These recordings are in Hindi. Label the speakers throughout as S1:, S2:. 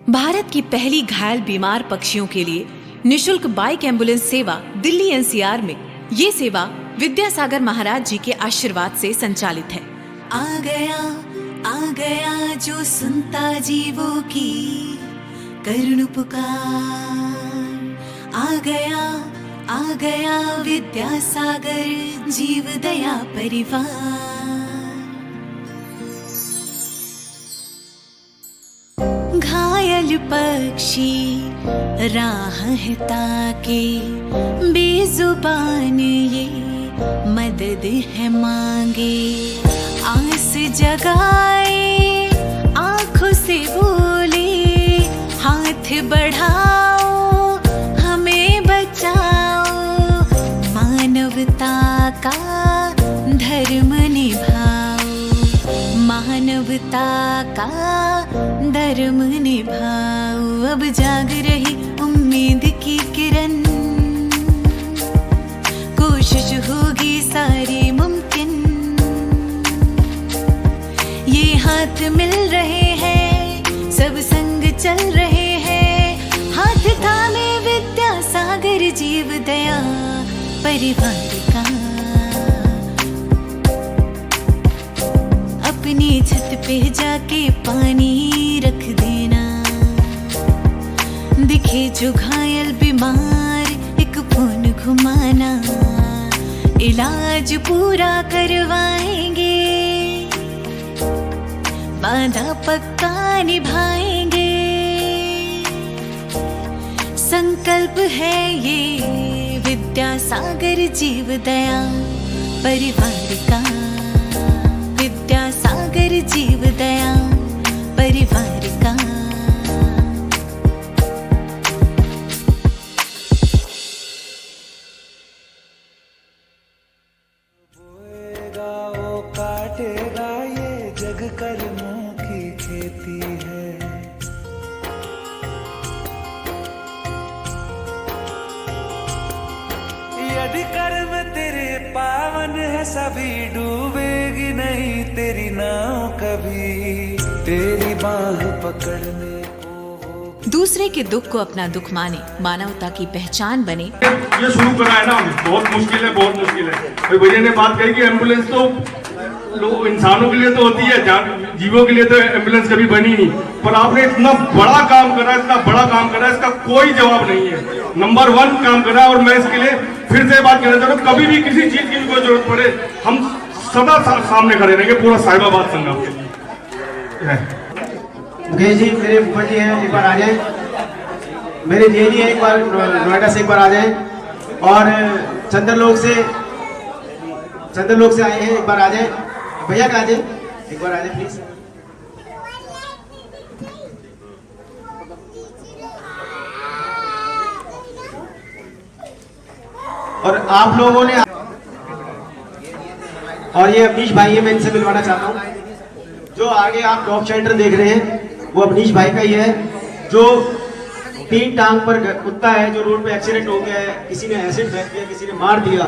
S1: भारत की पहली घायल बीमार पक्षियों के लिए निशुल्क बाइक एम्बुलेंस सेवा दिल्ली एनसीआर में ये सेवा विद्यासागर महाराज जी के आशीर्वाद से संचालित है। आ गया जो सुनता जीवों की करुण पुकार। आ गया विद्यासागर जीव दया परिवार। घायल पक्षी राह है ताके बेजुबान ये मदद है मांगे। आस जगाए आँखों से बोले हाथ बढ़ाओ हमें बचाओ। मानवता का धर्म निभाओ, मानवता का धर्म निभाओ। अब जाग रही उम्मीद की किरण, कोशिश होगी सारी मुमकिन। ये हाथ मिल रहे हैं, सब संग चल रहे हैं। हाथ थामे विद्यासागर जीव दया परिवार का। अपनी छत पे जाके पानी रख देना। दिखे जो घायल बीमार एक फोन घुमाना। इलाज पूरा करवाएंगे, वादा पक्का निभाएंगे। संकल्प है ये विद्यासागर जीव दया परिवार का। विद्यासागर जीव दया परिवार का।
S2: बोएगा वो काटेगा, ये जग कर्मों की खेती है। यदि कर्म तेरे पावन है, सभी डूबेगी नहीं तेरी नाव कभी। तेरी बाह पकड़ने को
S1: दूसरे के दुख को अपना दुख माने, मानवता की पहचान बने।
S3: ये शुरू करा है ना, बहुत मुश्किल है, बहुत मुश्किल है। भाई भैया ने बात कही कि एम्बुलेंस तो लोग इंसानों के लिए तो होती है, जीवों के लिए तो एम्बुलेंस कभी बनी नहीं। पर आपने इतना बड़ा काम करा, इतना बड़ा काम करा, इसका कोई जवाब नहीं है। नंबर 1 काम करा। और मैं इसके लिए फिर से बात कहना चाहता हूँ, कभी भी किसी चीज की कोई जरूरत पड़े हम सदा सामने खड़े रहेंगे। पूरा साहिबाबाद संघ आपके लिए।
S4: मुकेश जी मेरे ऊपर जी हैं, एक बार आ जाए। मेरे जी है एक बार नोएडा से एक बार आ जाए। और चंद्रलोक से आए हैं, एक बार आ जाए। भैया कहाँ जाए, एक बार आ जाए प्लीज। और आप लोगों ने, और ये अवनीश भाई है, मैं इनसे मिलवाना चाहता हूँ। जो आगे आप डॉग शेल्टर देख रहे हैं वो अवनीश भाई का ही है, जो 3 टांग पर कुत्ता है, जो रोड पे एक्सीडेंट हो गया है, किसी ने एसिड फेंक दिया, किसी ने मार दिया।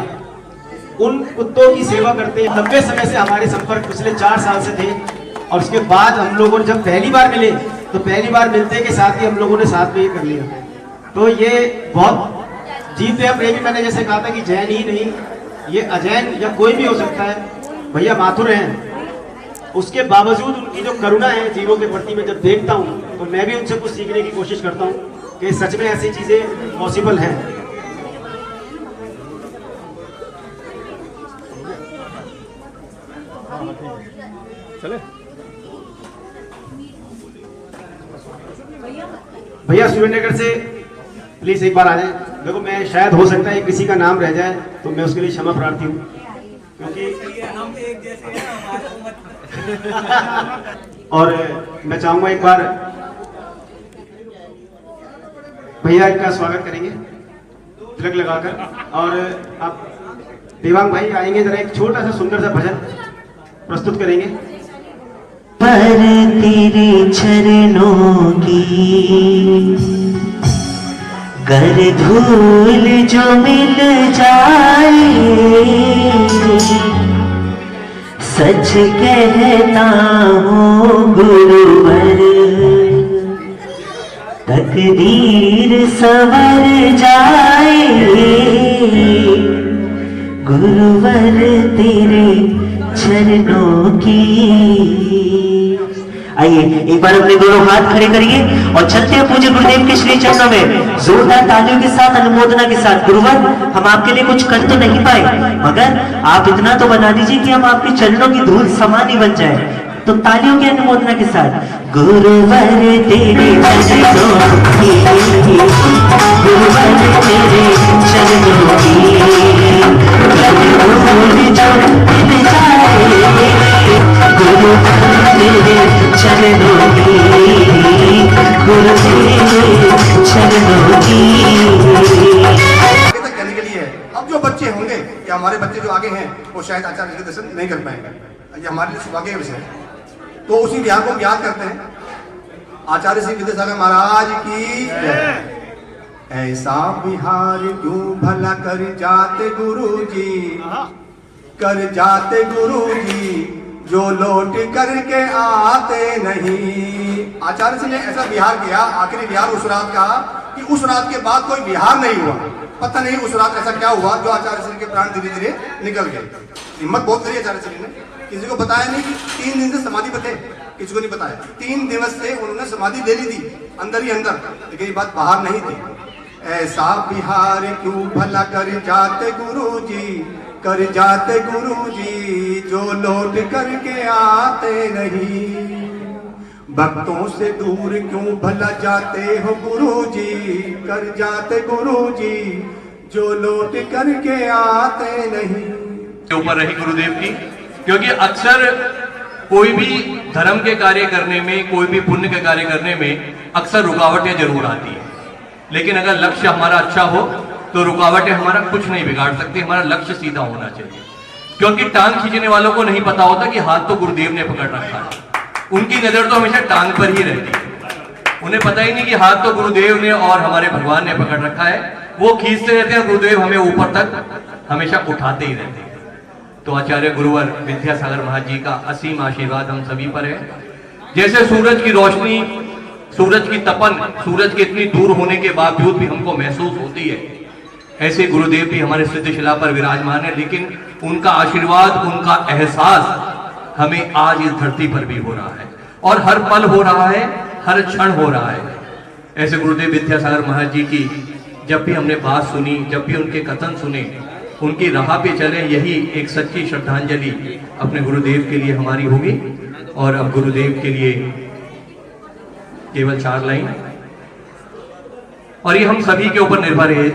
S4: उन कुत्तों की सेवा करते हैं। लंबे समय से हमारे संपर्क पिछले 4 साल से थे। और उसके बाद हम लोगों ने जब पहली बार मिले तो पहली बार मिलते के साथ ही हम लोगों ने साथ में ये कर लिया। तो ये बहुत जीत है प्रेमी। मैंने जैसे कहा था कि जैन ही नहीं, ये अजैन या कोई भी हो सकता है। भैया माथुर हैं, उसके बावजूद उनकी जो करुणा है जीवों के प्रति मैं जब देखता हूँ तो मैं भी उनसे कुछ सीखने की कोशिश करता हूँ कि सच में ऐसी चीजें पॉसिबल हैं।
S3: चले
S4: भैया सुरेंद्रनगर से प्लीज एक बार आ जाए। देखो मैं शायद हो सकता है किसी का नाम रह जाए तो मैं उसके लिए क्षमा प्रार्थी हूँ, क्योंकि हम एक जैसे हैं। और मैं चाहूंगा एक बार भैया इनका स्वागत करेंगे तिलक लगाकर। और आप देवांग भाई आएंगे, जरा एक छोटा सा सुंदर सा भजन प्रस्तुत करेंगे।
S5: पर तेरे चरणों की गर धूल जो मिल जाए, सच कहता हूँ गुरुवर, तकदीर संवर जाए गुरुवर तेरे चरणों की। आइए एक बार अपने दोनों हाथ खड़े करिए और चलते हैं पूज्य गुरुदेव के श्री चरणों में जोरदार तालियों के साथ, अनुमोदना के साथ। गुरुवर, हम आपके लिए कुछ कर तो नहीं पाए, मगर आप इतना तो बना दीजिए कि हम आपके चरणों की धूल समान ही बन जाए। तो तालियों की अनुमोदना के साथ। गुरुवर तेरे चरणों की, गुरुवर तेरे चरणों की, गुरुवर तेरे चरणों की, गुरु तेरे चरणों की।
S6: आगे तक कहने के लिए है। अब जो बच्चे होंगे या हमारे बच्चे जो आगे हैं वो शायद आचार्य के दर्शन नहीं कर पाएंगे, ये हमारे लिए सौभाग्य का विषय है। तो उसी विहार को हम याद करते हैं। आचार्य श्री विद्यासागर महाराज की ऐसा विहार क्यों भला कर जाते गुरुजी, कर जाते गुरुजी, जो लौट करके आते नहीं। आचार्य जी ने ऐसा विहार किया, आखिरी विहार उस रात का, कि उस रात के बाद कोई विहार नहीं हुआ। पता नहीं उस रात ऐसा क्या हुआ जो आचार्य श्री के प्राण धीरे धीरे निकल गए। हिम्मत बहुत करी आचार्य श्री ने, किसी को बताया नहीं कि 3 दिन से समाधि पे थे, किसी को नहीं बताया। 3 दिवस से उन्होंने समाधि ले ली थी अंदर ही अंदर, लेकिन ये बात बाहर नहीं थी। ऐसा विहार क्यों भला कर जाते गुरुजी, कर जाते गुरुजी, जो लौट करके आते नहीं। भक्तों से दूर क्यों भला जाते हो गुरुजी, कर जाते गुरुजी, जो लौट करके आते नहीं।
S7: के ऊपर रही गुरुदेव की, क्योंकि अक्सर कोई भी धर्म के कार्य करने में, कोई भी पुण्य के कार्य करने में अक्सर रुकावटें जरूर आती है, लेकिन अगर लक्ष्य हमारा अच्छा हो तो रुकावटें हमारा कुछ नहीं बिगाड़ सकती। हमारा लक्ष्य सीधा होना चाहिए, क्योंकि टांग खींचने वालों को नहीं पता होता कि हाथ तो गुरुदेव ने पकड़ रखा है। उनकी नजर तो हमेशा टांग पर ही रहती है, उन्हें पता ही नहीं कि हाथ तो गुरुदेव ने और हमारे भगवान ने पकड़ रखा है। वो खींचते रहते हैं, गुरुदेव हमें ऊपर तक हमेशा उठाते ही रहते हैं। तो आचार्य गुरुवर विद्यासागर महाराज जी का असीम आशीर्वाद हम सभी पर है। जैसे सूरज की रोशनी, सूरज की तपन, सूरज के इतनी दूर होने के बावजूद भी हमको महसूस होती है, ऐसे गुरुदेव भी हमारे सिद्धशिला पर विराजमान है, लेकिन उनका आशीर्वाद, उनका एहसास हमें आज इस धरती पर भी हो रहा है, और हर पल हो रहा है, हर क्षण हो रहा है। ऐसे गुरुदेव विद्यासागर महाराज जी की जब भी हमने बात सुनी, जब भी उनके कथन सुने, उनकी राह पे चले, यही एक सच्ची श्रद्धांजलि अपने गुरुदेव के लिए हमारी होगी। और अब गुरुदेव के लिए केवल 4 लाइन, और ये हम सभी के ऊपर निर्भर है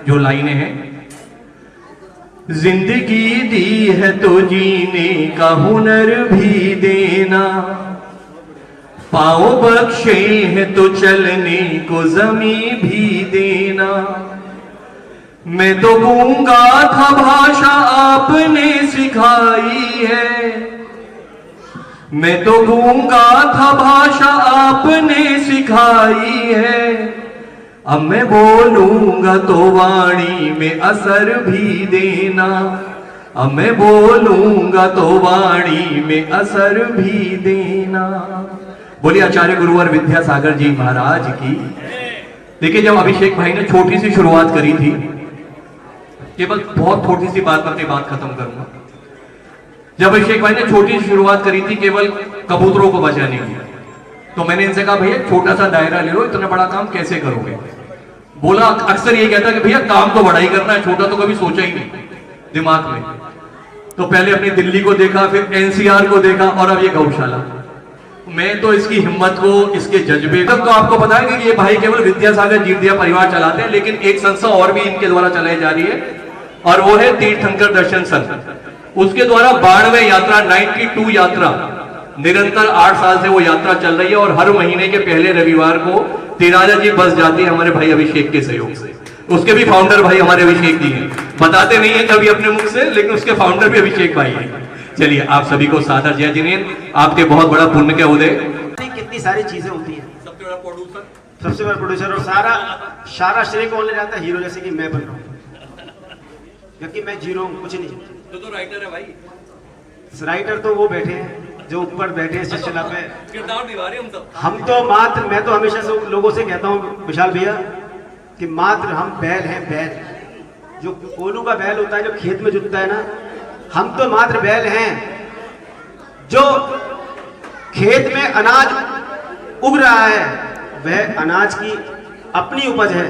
S7: जो लाइनें हैं। जिंदगी दी है तो जीने का हुनर भी देना, पाँव बख्शे हैं तो चलने को ज़मीं भी देना। मैं तो गूंगा था, भाषा आपने सिखाई है, मैं तो गूंगा था, भाषा आपने सिखाई है। अब मैं बोलूंगा तो वाणी में असर भी देना, अब मैं बोलूंगा तो वाणी में असर भी देना। बोलिए आचार्य गुरुवर विद्यासागर जी महाराज की। देखिए, जब अभिषेक भाई ने छोटी सी शुरुआत करी थी, केवल बहुत छोटी सी बात में अपनी बात खत्म करूंगा। जब अभिषेक भाई ने छोटी सी शुरुआत करी थी केवल कबूतरों को बचाने की, तो मैंने इनसे कहा भैया छोटा सा दायरा ले लो, इतना बड़ा काम कैसे करोगे। बोला अक्सर ये कहता कि भैया काम तो बड़ा ही करना है, छोटा तो कभी सोचा ही नहीं दिमाग में। तो पहले अपनी दिल्ली को देखा, फिर एनसीआर को देखा, और अब ये गौशाला। मैं तो इसकी हिम्मत को, इसके जज्बे तक तो आपको पता है कि ये भाई केवल विद्यासागर जीवदिया परिवार चलाते हैं, लेकिन एक संस्था और भी इनके द्वारा चलाई जा रही है, और वो है तीर्थंकर दर्शन संघ। उसके द्वारा 92 यात्रा, 92 यात्रा निरंतर 8 साल से वो यात्रा चल रही है, और हर महीने के पहले रविवार को तिराजा जी बस जाती है हमारे भाई अभिषेक के सहयोग से। उसके भी फाउंडर भाई हमारे अभिषेक जी हैं, बताते नहीं है कभी अपने मुख से, लेकिन उसके फाउंडर भी अभिषेक भाई है। चलिए आप सभी को सादर जय जिनेन्द्र, आपके बहुत बड़ा पुण्य के उदय।
S4: कितनी सारी चीजें होती हैं, सबसे बड़ा प्रोड्यूसर, और सारा श्रेय कौन ले जाता है? हीरो, जैसे कि मैं बन रहा हूँ, क्योंकि मैं जीरो हूँ, कुछ नहीं।
S7: तो राइटर है भाई,
S4: राइटर तो वो बैठे हैं जो ऊपर बैठे हैं सिलसिला पे,
S7: किरदार निभा रहे हम सब।
S4: हम तो मात्र, मैं तो हमेशा से लोगों से कहता हूँ विशाल भैया कि मात्र हम बैल हैं, बैल। जो कोलू का बैल होता है जो खेत में जुतता है ना, हम तो मात्र बैल हैं जो खेत में अनाज उग रहा है, वह अनाज की अपनी उपज है।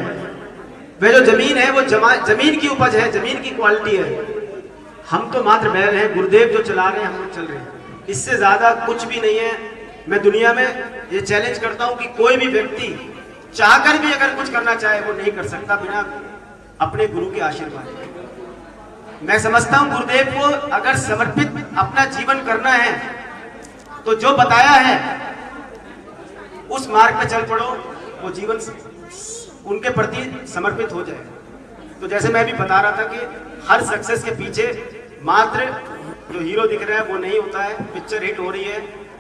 S4: वह जो जमीन है वो जमीन की उपज है, जमीन की क्वालिटी है। हम तो मात्र बैल हैं, गुरुदेव जो चला रहे हैं हम लोग चल रहे हैं। इससे ज्यादा कुछ भी नहीं है। मैं दुनिया में ये चैलेंज करता हूं कि कोई भी व्यक्ति चाहकर भी अगर कुछ करना चाहे वो नहीं कर सकता बिना अपने गुरु के आशीर्वाद के। मैं समझता हूं गुरुदेव को अगर समर्पित अपना जीवन करना है तो जो बताया है उस मार्ग पे चल पड़ो, वो जीवन उनके प्रति समर्पित हो जाए। तो जैसे मैं भी बता रहा था कि हर सक्सेस के पीछे मात्र जो हीरो दिख रहा है वो नहीं होता है। पिक्चर हिट हो रही है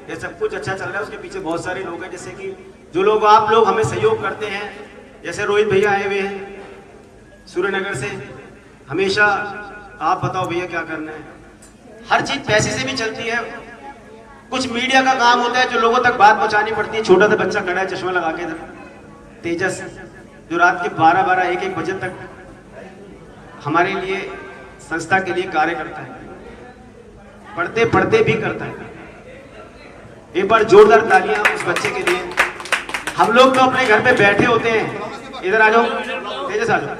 S4: या सब कुछ अच्छा चल रहा है, उसके पीछे बहुत सारे लोग हैं। जैसे कि जो लोग आप लोग हमें सहयोग करते हैं, जैसे रोहित भैया आए हुए हैं सूर्यनगर से, हमेशा आप बताओ भैया क्या करना है। हर चीज पैसे से भी चलती है। कुछ मीडिया का काम होता है जो लोगों तक बात पहुंचानी पड़ती है। छोटा सा बच्चा खड़ा है चश्मा लगा के इधर, तेजस, जो रात के 12-12 1-1 बजे तक हमारे लिए संस्था के लिए कार्य करता है, पढ़ते पढ़ते भी करता है। एक बार जोरदार तालियां उस बच्चे के लिए। हम लोग तो अपने घर पे बैठे होते हैं, इधर आ जाओ तेजस आ जाओ।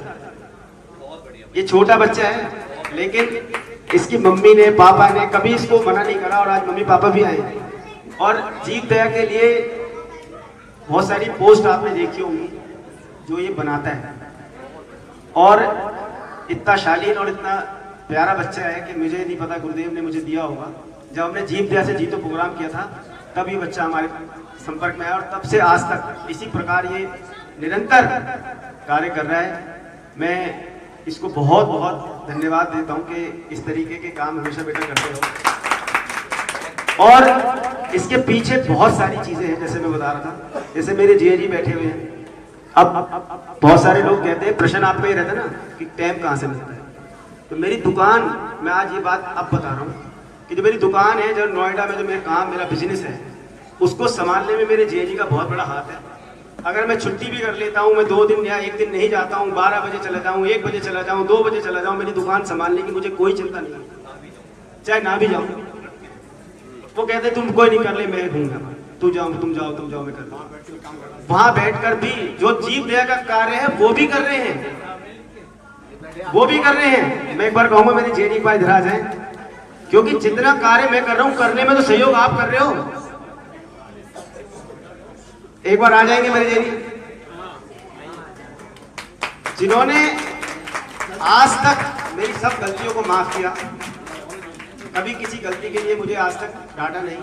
S4: ये छोटा बच्चा है लेकिन इसकी मम्मी ने पापा ने कभी इसको मना नहीं करा और आज मम्मी पापा भी आए हैं। और जीव दया के लिए बहुत सारी पोस्ट आपने देखी होंगी जो ये बनाता है। और इतना शालीन और इतना प्यारा बच्चा है कि मुझे नहीं पता गुरुदेव ने मुझे दिया होगा। जब हमने जीव दया से जीतो प्रोग्राम किया था तब ये बच्चा हमारे संपर्क में आया और तब से आज तक इसी प्रकार ये निरंतर कार्य कर रहा है। मैं इसको बहुत बहुत धन्यवाद देता हूँ कि इस तरीके के काम हमेशा बेटा करते हो। और इसके पीछे बहुत सारी चीजें हैं, जैसे मैं बता रहा था। जैसे मेरे जीजा जी बैठे हुए हैं। अब बहुत सारे लोग कहते हैं, प्रश्न आपका ये रहता है ना कि टाइम कहाँ से मिलता है। तो मेरी दुकान, मैं आज ये बात अब बता रहा हूँ कि जो मेरी दुकान है, जो नोएडा में जो मेरा काम, मेरा बिजनेस है, उसको संभालने में मेरे जीजा जी का बहुत बड़ा हाथ है। अगर मैं छुट्टी भी कर लेता हूँ, मैं 2 दिन या 1 दिन नहीं जाता हूँ, 12 बजे चला जाऊँ, 1 बजे चला जाऊँ, 2 बजे चला जाऊँ, मेरी दुकान संभालने की मुझे कोई चिंता नहीं है, चाहे ना भी जाऊँ। वो कहते तुम कोई नहीं कर ले, मैं दूंगा, तुम जाओ मैं कर लूँ। वहां बैठकर भी जो जीव दया का कार्य है वो भी कर रहे हैं, वो भी कर रहे हैं। मैं एक बार कहूंगा मेरे जेडी भाई इधर आ जाए, क्योंकि जितना कार्य मैं कर रहा हूं करने में तो सहयोग आप कर रहे हो। एक बार आ जाएंगे मेरे जेडी, जिन्होंने आज तक मेरी सब गलतियों को माफ किया, कभी किसी गलती के लिए मुझे आज तक डांटा नहीं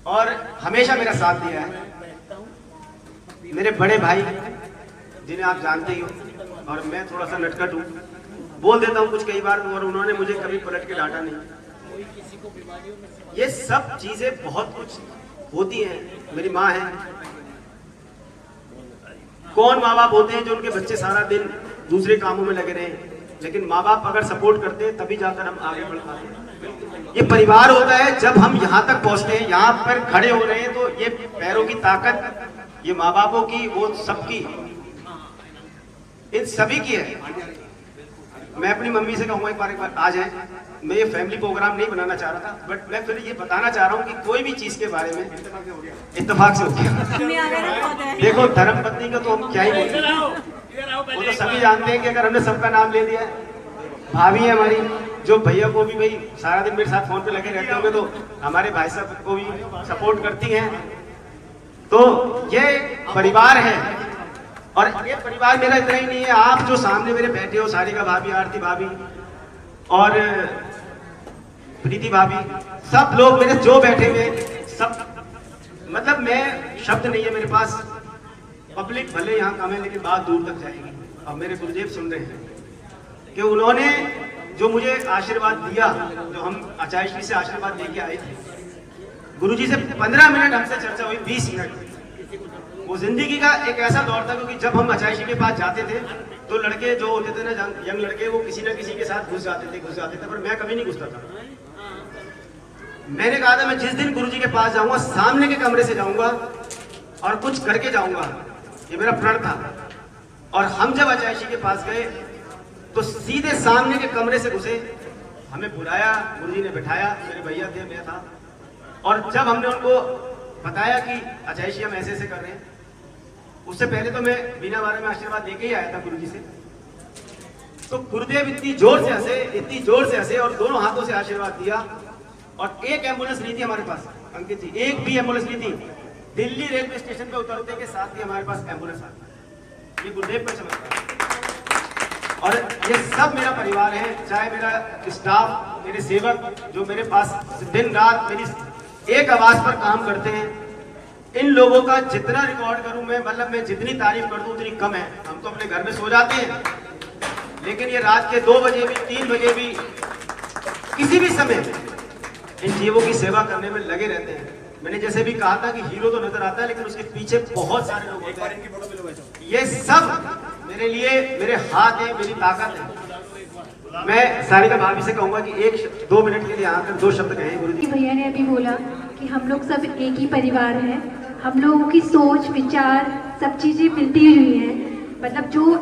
S4: और हमेशा मेरा साथ दिया है। मेरे बड़े भाई जिन्हें आप जानते ही हो, और मैं थोड़ा सा नटखट हूँ, बोल देता हूँ कुछ कई बार, और उन्होंने मुझे कभी पलट के डांटा नहीं। ये सब चीजें बहुत कुछ होती हैं। मेरी माँ है, कौन माँ बाप होते हैं जो उनके बच्चे सारा दिन दूसरे कामों में लगे रहे, लेकिन माँ बाप अगर सपोर्ट करते हैं तभी जाकर हम आगे बढ़ पाते हैं। ये परिवार होता है। जब हम यहाँ तक पहुँचते हैं, यहाँ पर खड़े हो रहे हैं, तो ये पैरों की ताकत, ये माँ बापों की, वो सबकी, इन सभी की है। मैं अपनी मम्मी से कहूँगा एक बार आ जाए। मैं ये फैमिली प्रोग्राम नहीं बनाना चाह रहा था, बट मैं फिर ये बताना चाह रहा हूँ कि कोई भी चीज के बारे में इत्तेफाक से हो गया। देखो धर्म पत्नी का तो हम क्या ही बोलते हैं, वो तो सभी जानते हैं कि अगर हमने सबका नाम ले दिया है। भाभी है हमारी, जो भैया को भी भाई सारा दिन मेरे साथ फोन पे लगे रहते होंगे, तो हमारे भाई साहब को भी सपोर्ट करती हैं। तो ये परिवार है, और ये परिवार मेरा इतना ही नहीं है। आप जो सामने मेरे बैठे हो, सारिका भाभी, आरती भाभी और प्रीति भाभी, सब लोग मेरे जो बैठे हुए, सब, मतलब मैं शब्द नहीं है मेरे पास। पब्लिक भले यहाँ कम है लेकिन बात दूर तक जाएगी। अब मेरे गुरुदेव सुन रहे हैं कि उन्होंने जो मुझे आशीर्वाद दिया, जो हम आचार्य से आशीर्वाद लेके आए थे, गुरुजी से 15 मिनट हमसे चर्चा हुई, 20 मिनट। वो जिंदगी का एक ऐसा दौर था, क्योंकि जब हम आचार्य के पास जाते थे तो लड़के जो होते थे ना, यंग लड़के, वो किसी ना किसी के साथ घुस जाते थे, पर मैं कभी नहीं घुसता था। मैंने कहा था मैं जिस दिन गुरुजी के पास जाऊंगा सामने के कमरे से जाऊंगा और कुछ करके जाऊंगा, ये मेरा प्रण था। और हम जब अजय के पास गए तो सीधे सामने के कमरे से घुसे, हमें बुलाया, गुरुजी ने बिठाया, मेरे भैया थे, मैं था। और जब हमने उनको बताया कि अजय जी हम ऐसे ऐसे कर रहे हैं, उससे पहले तो मैं बिना बारे में आशीर्वाद लेके ही आया था गुरुजी से। तो गुरुदेव इतनी जोर से हंसे और दोनों हाथों से आशीर्वाद दिया। और एक एम्बुलेंस ली थी हमारे पास, अंकित जी, एक भी एम्बुलेंस ली थी। दिल्ली रेलवे स्टेशन पे उतरते के साथ ही हमारे पास एम्बुलेंस आ गई। ये गुरुदेव का चमत्कार। और ये सब मेरा परिवार है, चाहे मेरा स्टाफ, मेरे सेवक जो मेरे पास दिन रात मेरी एक आवाज पर काम करते हैं। इन लोगों का जितना रिकॉर्ड करूं मैं, मतलब मैं जितनी तारीफ कर दूं उतनी कम है। हम तो अपने घर में सो जाते हैं, लेकिन ये रात के 2 बजे भी, 3 बजे भी, किसी भी समय इन जीवों की सेवा करने में लगे रहते हैं। मैंने जैसे भी कहा था कि हीरो तो नजर आता है, लेकिन उसके पीछे बहुत सारे लोग होते हैं। ये सब मेरे लिए मेरे हाथ है, मेरी ताकत है। मैं सारिका भाभी से कहूंगा कि 1-2 मिनट के लिए आकर 2 शब्द कहें गुरुजी।
S8: भैया ने अभी बोला कि हम लोग सब एक ही परिवार हैं, हम लोगों की सोच विचार सब चीज़ें मिलती हुई हैं। मतलब जो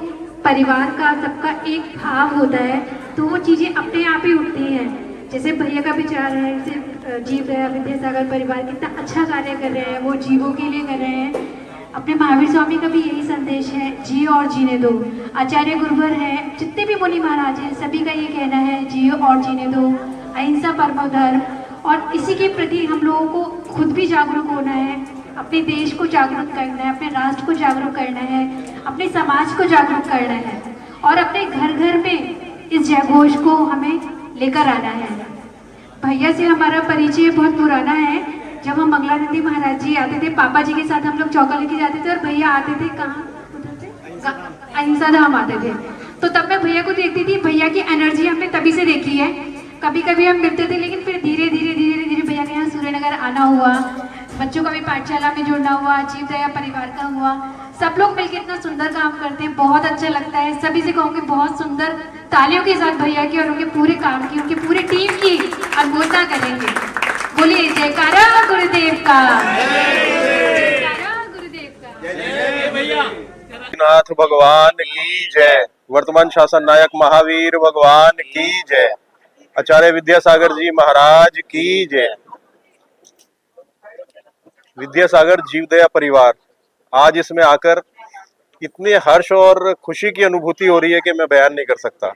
S8: परिवार का सबका एक भाव होता है तो वो चीज़ें अपने आप ही उठती हैं। जैसे भैया का विचार है, जैसे जीव दया विद्यासागर परिवार कितना अच्छा कार्य कर रहे हैं, वो जीवों के लिए कर रहे हैं। अपने महावीर स्वामी का भी यही संदेश है, जियो और जीने दो। आचार्य गुरुवर है, जितने भी मुनि महाराज हैं, सभी का ये कहना है जियो और जीने दो, अहिंसा परमो धर्म। और इसी के प्रति हम लोगों को खुद भी जागरूक होना है, अपने देश को जागरूक करना है, अपने राष्ट्र को जागरूक करना है, अपने समाज को जागरूक करना है और अपने घर घर में इस जयघोष को हमें लेकर आना है। भैया से हमारा परिचय बहुत पुराना है। जब हम मंगलानंदी महाराज जी आते थे, पापा जी के साथ हम लोग चौका लेके जाते थे और भैया आते थे कहाँ, अहिंसा धाम आते थे। तो तब मैं भैया को देखती थी, भैया की एनर्जी हमने तभी से देखी है। कभी कभी हम मिलते थे, लेकिन फिर धीरे धीरे भैया के यहाँ सूर्यनगर आना हुआ, बच्चों का भी पाठशाला में जुड़ना हुआ, जीव दया परिवार का हुआ। सब लोग मिलकर इतना सुंदर काम करते हैं, बहुत अच्छा लगता है। सभी से कहूँगी बहुत सुंदर तालियों के साथ भैया की और उनके पूरे काम की, उनकी पूरी टीम की अनुमोदना करेंगे। बोलिए जयकारा गुरुदेव का, जयकारा गुरुदेव का।
S9: नाथ भगवान की जय। वर्तमान शासन नायक महावीर भगवान की जय। आचार्य विद्यासागर जी महाराज की जय। विद्यासागर जीवदया परिवार, आज इसमें आकर इतने हर्ष और खुशी की अनुभूति हो रही है कि मैं बयान नहीं कर सकता।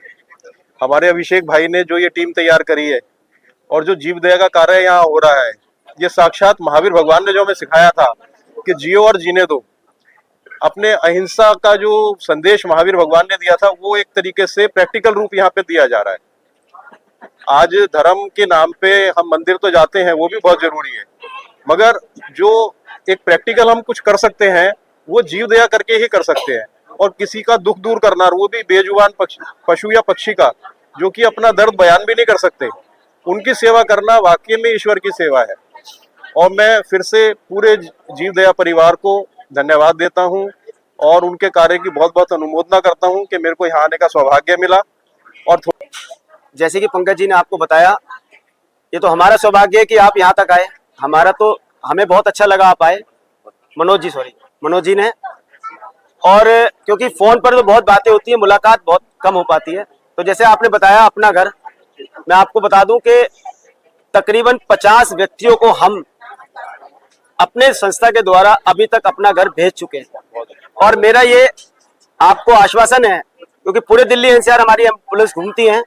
S9: हमारे अभिषेक भाई ने जो ये टीम तैयार करी है और जो जीवदया का कार्य यहाँ हो रहा है, ये साक्षात महावीर भगवान ने जो हमें सिखाया था कि जियो और जीने दो। अपने अहिंसा का जो संदेश महावीर भगवान ने दिया था, वो एक तरीके से प्रैक्टिकल रूप यहाँ पे दिया जा रहा है। आज धर्म के नाम पे हम मंदिर तो जाते हैं, वो भी बहुत जरूरी है, मगर जो एक प्रैक्टिकल हम कुछ कर सकते हैं वो जीव दया करके ही कर सकते हैं। और किसी का दुख दूर करना, वो भी बेजुबान पशु या पक्षी का, जो कि अपना दर्द बयान भी नहीं कर सकते, उनकी सेवा करना वाकई में ईश्वर की सेवा है। और मैं फिर से पूरे जीव दया परिवार को धन्यवाद देता हूं और उनके कार्य की बहुत बहुत अनुमोदना करता हूं कि मेरे को यहाँ आने का सौभाग्य मिला। और
S4: जैसे कि पंकज जी ने आपको बताया, ये तो हमारा सौभाग्य है कि आप यहाँ तक आए। हमें बहुत अच्छा लगा आप आए, मनोज जी ने। और क्योंकि फोन पर तो बहुत बातें होती है, मुलाकात बहुत कम हो पाती है। तो जैसे आपने बताया अपना घर, मैं आपको बता दूं कि तकरीबन 50 व्यक्तियों को हम अपने संस्था के द्वारा अभी तक अपना घर भेज चुके हैं। और मेरा ये आपको आश्वासन है, क्योंकि पूरे दिल्ली एनसीआर हमारी एम्बुलेंस घूमती हैं,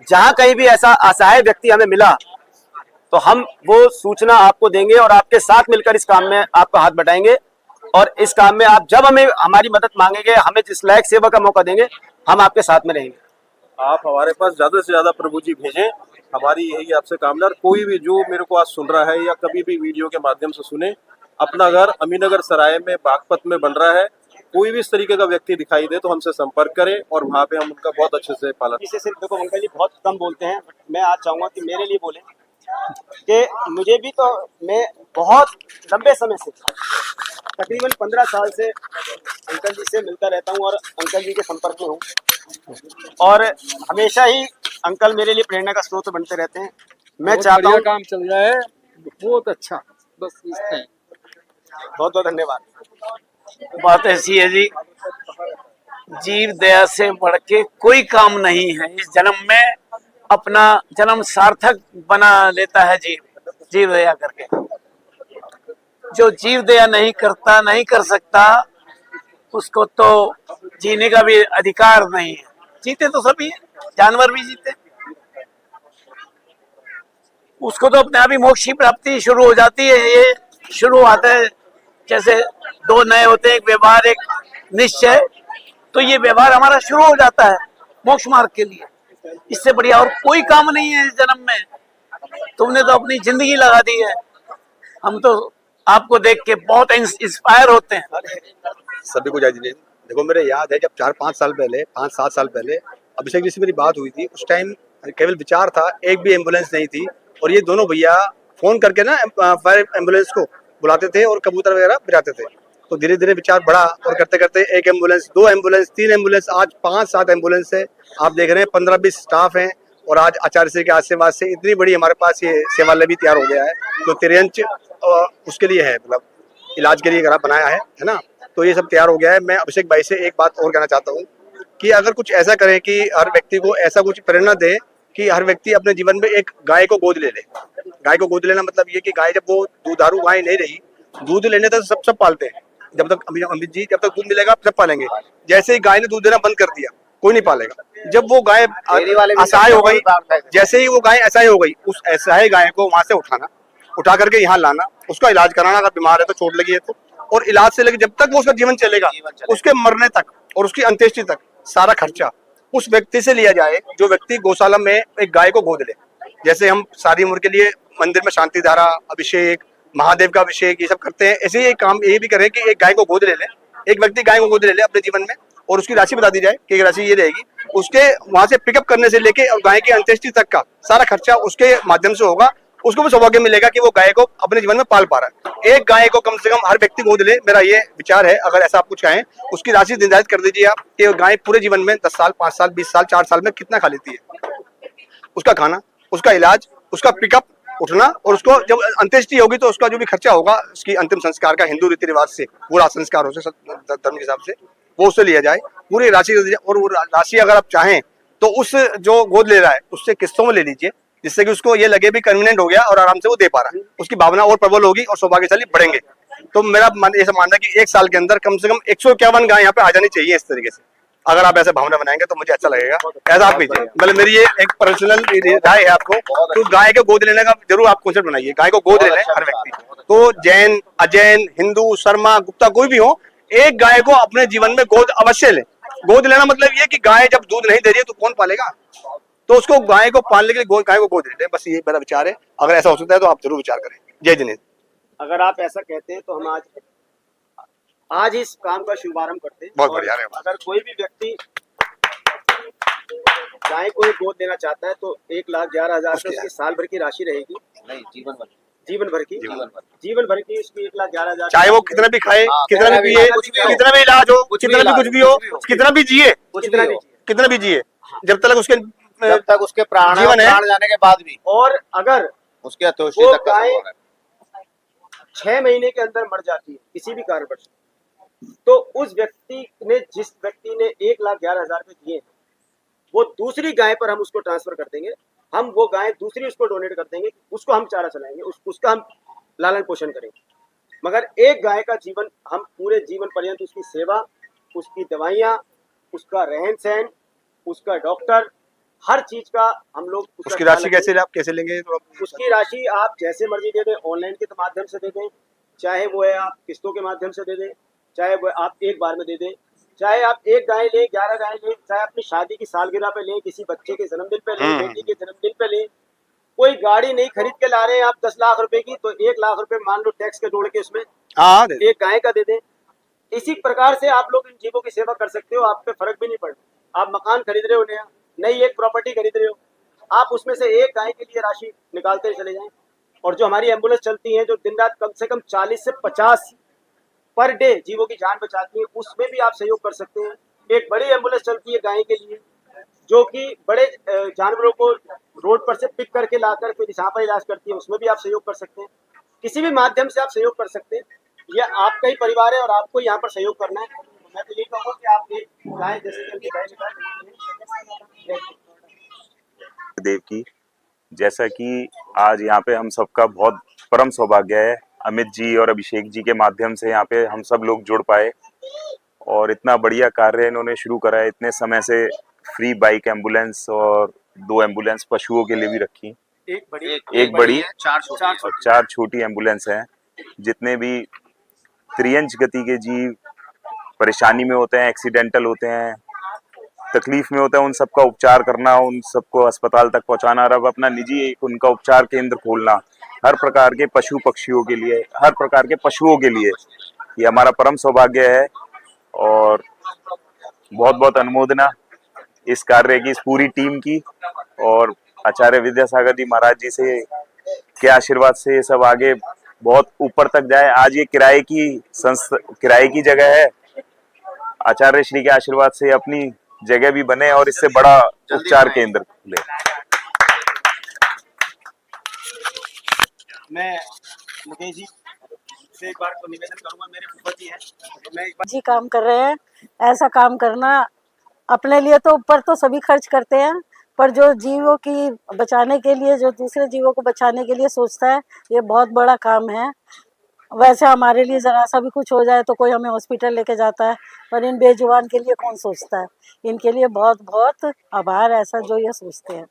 S4: जहां कहीं भी ऐसा असहाय व्यक्ति हमें मिला तो हम वो सूचना आपको देंगे और आपके साथ मिलकर इस काम में आपका हाथ बटाएंगे। और इस काम में आप जब हमें हमारी मदद मांगेंगे, हमें जिस लायक सेवा का मौका देंगे, हम आपके साथ में रहेंगे।
S9: आप हमारे पास ज्यादा से ज्यादा प्रभु जी भेजें, हमारी यही आपसे कामना। कोई भी जो मेरे को आज सुन रहा है या कभी भी वीडियो के माध्यम से सुने, अपना घर अमीनगर सराय में बागपत में बन रहा है, कोई भी इस तरीके का व्यक्ति दिखाई दे तो हमसे संपर्क करें और वहाँ पे हम उनका बहुत अच्छे से पालन।
S4: इसे सिर्फ देखो अंकल जी बहुत कम बोलते हैं, मैं आज चाहूंगा कि मेरे लिए बोले कि मुझे भी तो, मैं बहुत लंबे समय से तकरीबन 15 साल से अंकल जी से मिलता रहता हूं और अंकल जी के संपर्क में हूं। और हमेशा ही अंकल मेरे लिए प्रेरणा का स्रोत बनते रहते हैं।
S10: मैं चाहता हूँ
S11: काम चल रहा है, बहुत अच्छा, बस इतना ही।
S10: बहुत बहुत धन्यवाद।
S12: बात ऐसी है जी, जीव दया से बढ़ के कोई काम नहीं है इस जन्म में। अपना जन्म सार्थक बना लेता है जीव दया करके। जो जीव दया नहीं करता, नहीं कर सकता, उसको तो जीने का भी अधिकार नहीं है। जीते तो सभी हैं, जानवर भी जीते, उसको तो अपने आप ही मोक्ष की प्राप्ति शुरू हो जाती है। ये शुरू आता है जैसे दो नए होते हैं, एक व्यवहार एक निश्चय, तो ये व्यवहार हमारा शुरू हो जाता है मोक्ष मार्ग के लिए। इससे बढ़िया और कोई काम नहीं है इस जन्म में। तुमने तो अपनी जिंदगी लगा दी है, हम तो आपको देख के बहुत इंस्पायर होते हैं।
S6: सभी को जय जिनेंद्र। देखो मेरे याद है जब 4-5 साल पहले, 5-7 साल पहले अभिषेक जी से मेरी बात हुई थी। उस टाइम केवल विचार था, एक भी एम्बुलेंस नहीं थी, और ये दोनों भैया फोन करके ना फायर एम्बुलेंस को बुलाते थे और कबूतर वगैरह भिजाते थे। तो धीरे धीरे विचार बढ़ा और करते करते एक एम्बुलेंस, 2 एम्बुलेंस, 3 एम्बुलेंस, आज 5-7 एम्बुलेंस है। आप देख रहे हैं 15-20 स्टाफ हैं, और आज आचार्य श्री के आशीर्वाद से इतनी बड़ी हमारे पास ये सेवालय भी तैयार हो गया है। तो तिरंज उसके लिए है, मतलब इलाज के लिए अगर बनाया है ना, तो ये सब तैयार हो गया है। मैं अभिषेक भाई से एक बात और कहना चाहता हूँ कि अगर कुछ ऐसा करें कि हर व्यक्ति को ऐसा कुछ प्रेरणा दे कि हर व्यक्ति अपने जीवन में एक गाय को गोद ले ले। गाय को गोद लेना मतलब ये कि गाय जब वो दुधारू गाय नहीं रही, दूध लेने तक सब पालते हैं। जब तक अमित जी, जब तक दूध मिलेगा सब पालेंगे। जैसे ही गाय ने दूध देना बंद कर दिया, कोई नहीं पालेगा। जब वो गाय असहाय हो गई, जैसे ही वो गाय असहाय हो गई, उस असहाय गाय को वहां से उठा करके यहाँ लाना, उसका इलाज कराना, अगर बीमार है तो चोट लगी है तो, और इलाज से लेकर जब तक वो उसका जीवन चलेगा, उसके मरने तक और उसकी अंत्येष्टि तक सारा खर्चा उस व्यक्ति से लिया जाए जो व्यक्ति गौशाला में एक गाय को गोद ले। जैसे हम सारी उम्र के लिए मंदिर में शांति धारा, अभिषेक, महादेव का अभिषेक, ये सब करते हैं, ऐसे ही काम ये भी करें कि एक गाय को गोद ले ले, एक व्यक्ति गाय को गोद ले ले अपने जीवन में, और उसकी राशि बता दी जाए कि राशि ये रहेगी। उसके वहां से पिकअप करने से लेके और गाय की अंत्येष्टि तक का सारा खर्चा उसके माध्यम से होगा। उसको भी सौभाग्य मिलेगा कि वो गाय को अपने जीवन में पाल पा रहा है। एक गाय को कम से कम हर व्यक्ति गोद ले, मेरा ये विचार है। अगर ऐसा आप कुछ चाहें, उसकी राशि निर्धारित कर दीजिए आप कि गाय पूरे जीवन में 10 साल, 5 साल, 20 साल, 4 साल में कितना खा लेती है। उसका खाना, उसका इलाज, उसका पिकअप, उठना, और उसको जब अंत्येष्टि होगी तो उसका जो भी खर्चा होगा उसकी अंतिम संस्कार का, हिंदू रीति रिवाज से पूरा संस्कार हो धर्म के हिसाब से, वो उससे लिया जाए, पूरी राशि। और वो राशि अगर आप चाहें तो उस जो गोद ले रहा है उससे किस्तों में ले लीजिए, जिससे कि उसको ये लगे भी कन्वीनियंट हो गया और आराम से वो दे पा रहा है। उसकी भावना और प्रबल होगी और सौभाग्यशाली बढ़ेंगे। तो मेरा ऐसा मानना है कि 1 साल के अंदर कम से कम 151 गाय यहाँ पे आ जानी चाहिए। इस तरीके से अगर आप ऐसे भावना बनाएंगे तो मुझे अच्छा लगेगा। ऐसा आप कीजिए, मतलब मेरी ये एक पर्सनल राय है आपको, तो गाय को गोद लेने का जरूर आप कॉन्सेप्ट बनाइए। गाय को गोद ले लें हर व्यक्ति, तो जैन, अजैन, हिंदू, शर्मा, गुप्ता कोई भी हो, एक गाय को अपने जीवन में गोद अवश्य ले। गोद लेना मतलब ये कि गाय जब दूध नहीं दे रही है तो कौन पालेगा, तो उसको गाय को पालने के लिए गाय को गोद ले। बस ये मेरा विचार है। अगर ऐसा हो सकता है तो आप जरूर विचार करें। जय जिनेंद्र।
S4: अगर आप ऐसा कहते हैं तो हम आज इस काम का शुभारंभ करते हैं।
S6: बहुत बढ़िया।
S4: अगर कोई भी व्यक्ति गाय को गोद देना चाहता है तो 1,11,000 उसकी साल भर की राशि रहेगी, नहीं जीवन भर की इसकी 1,11,000,
S6: चाहे वो कितना भी खाए, कितना भी पिए, कितना भी इलाज हो, कितना भी कुछ भी हो, कितना भी जिए, जब तक उसके प्राण
S10: जाने के बाद भी,
S4: और अगर
S10: उसके
S4: वो गाय 6 महीने के अंदर मर जाती है किसी भी कारणवश, तो उस व्यक्ति ने, जिस व्यक्ति ने 1,11,000 रुपए दिए, वो दूसरी गाय पर हम उसको ट्रांसफर कर देंगे। हम वो गाय दूसरी उसको डोनेट कर देंगे, उसको हम चारा चलाएंगे, उसका हम लालन पोषण करेंगे। मगर एक गाय का जीवन, हम पूरे जीवन पर्यंत उसकी सेवा, उसकी दवाइयाँ, उसका रहन सहन, उसका डॉक्टर, हर चीज का हम लोग
S6: उसकी राशि कैसे लेंगे?
S4: उसकी राशि आप जैसे मर्जी दे दें, ऑनलाइन के माध्यम से दे दें, चाहे वो है आप किस्तों के माध्यम से दे दें, चाहे वो आप एक बार में दे दें, चाहे आप 1 गाय लें, 11 गाय लें, चाहे अपनी शादी की सालगिरह पे लें, किसी बच्चे के जन्मदिन पे लें, बेटी के जन्मदिन पे लें। कोई गाड़ी नहीं खरीद के ला रहे हैं आप 10 लाख रुपए की, तो 1 लाख रुपए मान लो टैक्स के जोड़ के उसमें एक गाय का दे दें। इसी प्रकार से आप लोग इन जीवों की सेवा कर सकते हो। आप पे फर्क भी नहीं पड़ता। आप मकान खरीद रहे हो, नया नई एक प्रॉपर्टी खरीद रहे हो, आप उसमें से एक गाय के लिए राशि निकालते चले जाएं। और जो हमारी एम्बुलेंस चलती है, जो दिन रात कम से कम 40 से 50 पर डे जीवों की जान बचाती है, उसमें भी आप सहयोग कर सकते हैं। एक बड़ी एम्बुलेंस चलती है गाय के लिए, जो कि बड़े जानवरों को रोड पर से पिक करके लाकर फिर यहाँ पर इलाज करती है, उसमें भी आप सहयोग कर सकते हैं। किसी भी माध्यम से आप सहयोग कर सकते हैं। यह आपका ही परिवार है और आपको यहाँ पर सहयोग करना है। तो मैं तो यही कहूँगा कि आप एक गाय जैसे कि उनकी गाय
S13: देव की, जैसा कि आज यहाँ पे हम सबका बहुत परम सौभाग्य है, अमित जी और अभिषेक जी के माध्यम से यहाँ पे हम सब लोग जुड़ पाए और इतना बढ़िया कार्य इन्होंने शुरू करा है। इतने समय से फ्री बाइक एम्बुलेंस और 2 एम्बुलेंस पशुओं के लिए भी रखी, एक बड़ी और 4 छोटी एम्बुलेंस हैं। जितने भी त्रियंच गति के जीव परेशानी में होते हैं, एक्सीडेंटल होते हैं, तकलीफ में होता है, उन सबका उपचार करना, उन सबको अस्पताल तक पहुंचाना और अब अपना निजी एक उनका उपचार केंद्र खोलना, हर प्रकार के पशु पक्षियों के लिए, हर प्रकार के पशुओं के लिए, ये हमारा परम सौभाग्य है। और बहुत बहुत अनुमोदना इस कार्य की, इस पूरी टीम की और आचार्य विद्यासागर जी महाराज जी से के आशीर्वाद से ये सब आगे बहुत ऊपर तक जाए। आज ये किराए की जगह है, आचार्य श्री के आशीर्वाद से अपनी जगह भी बने और इससे बड़ा उपचार केंद्र खुले।
S4: मैं मुकेश जी से एक बार को निवेदन करूंगा, मेरे फूफा जी हैं, तो मैं
S14: जी काम कर रहे हैं। ऐसा काम करना अपने लिए तो ऊपर तो सभी खर्च करते हैं, पर जो जीवों की बचाने के लिए, जो दूसरे जीवों को बचाने के लिए सोचता है, ये बहुत बड़ा काम है। वैसे हमारे लिए जरा सा भी कुछ हो जाए तो कोई हमें हॉस्पिटल लेके जाता है, पर इन बेजुबान के लिए कौन सोचता है। इनके लिए बहुत बहुत आभार, ऐसा जो ये सोचते हैं।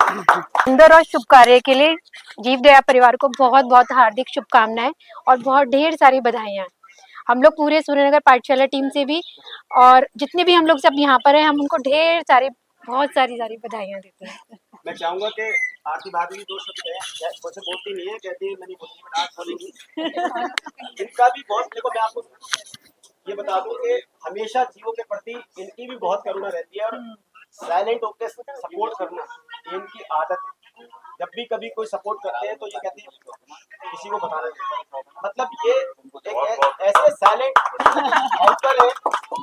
S8: सुंदर और शुभ कार्य के लिए जीव दया परिवार को बहुत बहुत हार्दिक शुभकामनाएं और बहुत ढेर सारी बधाइयां। हम लोग पूरे सूर्यनगर पाठशाला टीम से भी और जितने भी हम लोग सब यहाँ पर हैं, हम उनको ढेर सारी बहुत सारी बधाइयां देते हैं।
S4: मैं चाहूंगा कि आरती भाभी भी 2 शब्द कहें, वैसे बोलती नहीं है, कहती है मैंने बोलती बट आज बोलेंगी। इनका भी बहुत, देखो मैं आपको ये बता दूं कि हमेशा जीवों के प्रति इनकी भी बहुत करुणा रहती है और साइलेंट होकर सपोर्ट करना ये इनकी आदत है। जब भी कभी कोई सपोर्ट करते हैं तो ये कहते हैं किसी को बताना नहीं। मतलब ये एक ऐसे साइलेंट हेल्पर है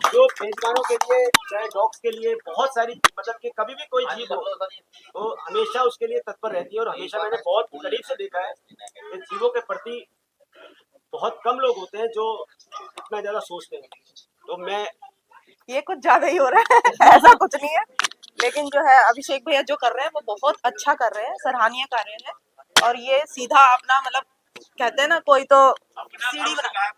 S4: जो बेजुबानों के लिए, चाहे डॉग्स के लिए, बहुत सारी, मतलब कि कभी भी कोई जीव हो तो हमेशा उसके लिए तत्पर रहती है। और हमेशा मैंने बहुत करीब से देखा है कि जीवों के प्रति बहुत कम लोग होते हैं जो इतना ज्यादा सोचते हैं। तो मैं
S14: ये कुछ ज्यादा ही हो रहा है ऐसा कुछ नहीं है, लेकिन जो है अभिषेक भैया जो कर रहे हैं वो बहुत अच्छा कर रहे हैं, सराहनीय कार्य है। और ये सीधा अपना, मतलब कहते हैं ना, कोई तो सीढ़ी बना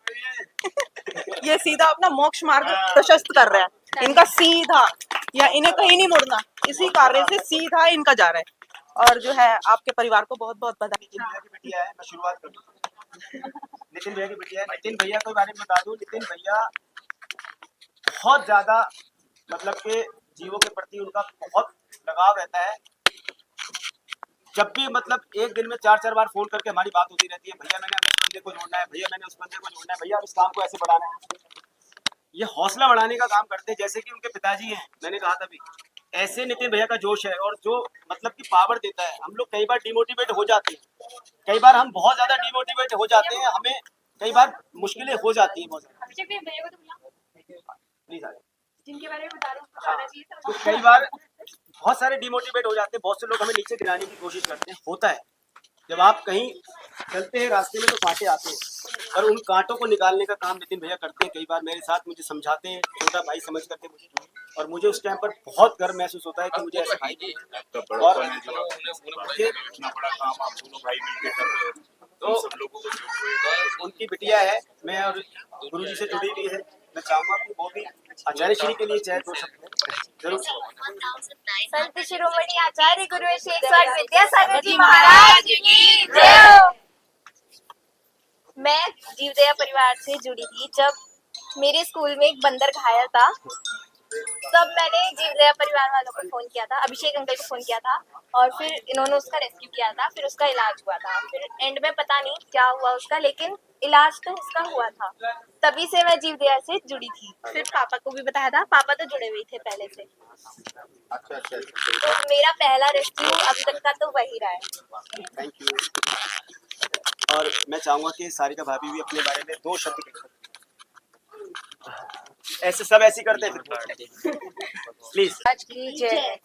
S14: ये सीधा अपना मोक्ष मार्ग प्रशस्त कर रहे हैं। इनका सीधा, या इन्हें कहीं नहीं मुड़ना, इसी कार्य से सीधा इनका जा रहा है। और जो है आपके परिवार को बहुत बहुत बधाई।
S4: नितिन भैया की बिटिया है, मैं शुरुआत कर दूं। नितिन भैया की बिटिया है। नितिन भैया के बारे में बता दूं, नितिन भैया बहुत ज्यादा, मतलब के जीवों के प्रति उनका बहुत लगाव रहता है। जब भी, मतलब एक दिन में 4-4 बार फोन करके हमारी बात होती रहती है, भैया मैंने इस बंदे को जोड़ना है, भैया मैंने उस बंदे को जोड़ना है, भैया इस काम को ऐसे बढ़ाना है। ये हौसला बढ़ाने का काम करते हैं, जैसे कि उनके पिताजी हैं, मैंने कहा था भी, ऐसे नितिन भैया का जोश है और जो मतलब की पावर देता है। हम लोग कई बार डिमोटिवेट हो जाते हैं, कई बार हम बहुत ज्यादा डिमोटिवेट हो जाते हैं, हमें कई बार मुश्किलें हो जाती हैं बहुत ज्यादा। जिनके बारे में बता रहा हूं, तो कई बार बहुत सारे डिमोटिवेट हो जाते हैं, बहुत से लोग हमें नीचे गिराने की कोशिश करते हैं। होता है, जब आप कहीं चलते हैं रास्ते में तो कांटे आते हैं और उन कांटों को निकालने का काम नितिन भैया करते हैं। कई बार मेरे साथ मुझे समझाते हैं, छोटा भाई समझ करके मुझे, और मुझे उस टाइम पर बहुत गर्व महसूस होता है कि मुझे ऐसे भाई भी, और तो उनकी बिटिया है, मैं और गुरुजी से जुड़ी हुई है। मैं चाहूंगा कि वो भी आचार्य श्री के लिए चाहे 2 शब्द जरूर।
S8: संत शिरोमणि आचार्य गुरु शेखर विद्यासागर जी महाराज की जय। मैं जीवदया परिवार से जुड़ी थी। जब मेरे स्कूल में एक बंदर घायल था, तब मैंने जीवदया परिवार वालों को फोन किया था, अभिषेक अंकल को फोन किया था, और फिर इन्होंने उसका रेस्क्यू किया था। फिर उसका इलाज हुआ था। फिर एंड में पता नहीं क्या हुआ उसका, लेकिन इलाज तो उसका हुआ था। तभी से मैं जीवदया से जुड़ी थी। फिर पापा को भी बताया था, पापा तो जुड़े हुए थे पहले से। तो मेरा पहला रेस्क्यू अभी तक का तो वही रहा है।
S4: Thank you. और मैं चाहूंगा कि सारिका भाभी भी अपने बारे में 2 शब्द कहें। ऐसे सब ऐसे करते हैं फिर। प्लीज।
S8: महाराज की जय।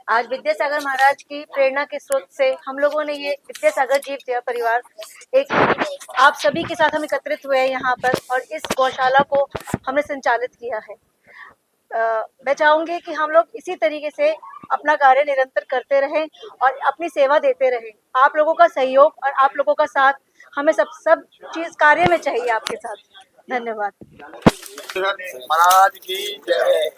S8: आज विद्यासागर महाराज की प्रेरणा के स्रोत से हम लोगों ने ये विद्यासागर जीव दया परिवार एक आप सभी के साथ हम एकत्रित हुए हैं यहाँ पर और इस गौशाला को हमने संचालित किया है। मैं चाहूंगी कि हम लोग इसी तरीके से अपना कार्य निरंतर करते रहें और अपनी सेवा देते रहें। आप लोगों का सहयोग और आप लोगों का साथ हमें सब चीज कार्य में चाहिए आपके साथ। धन्यवाद।
S10: महाराज की जय।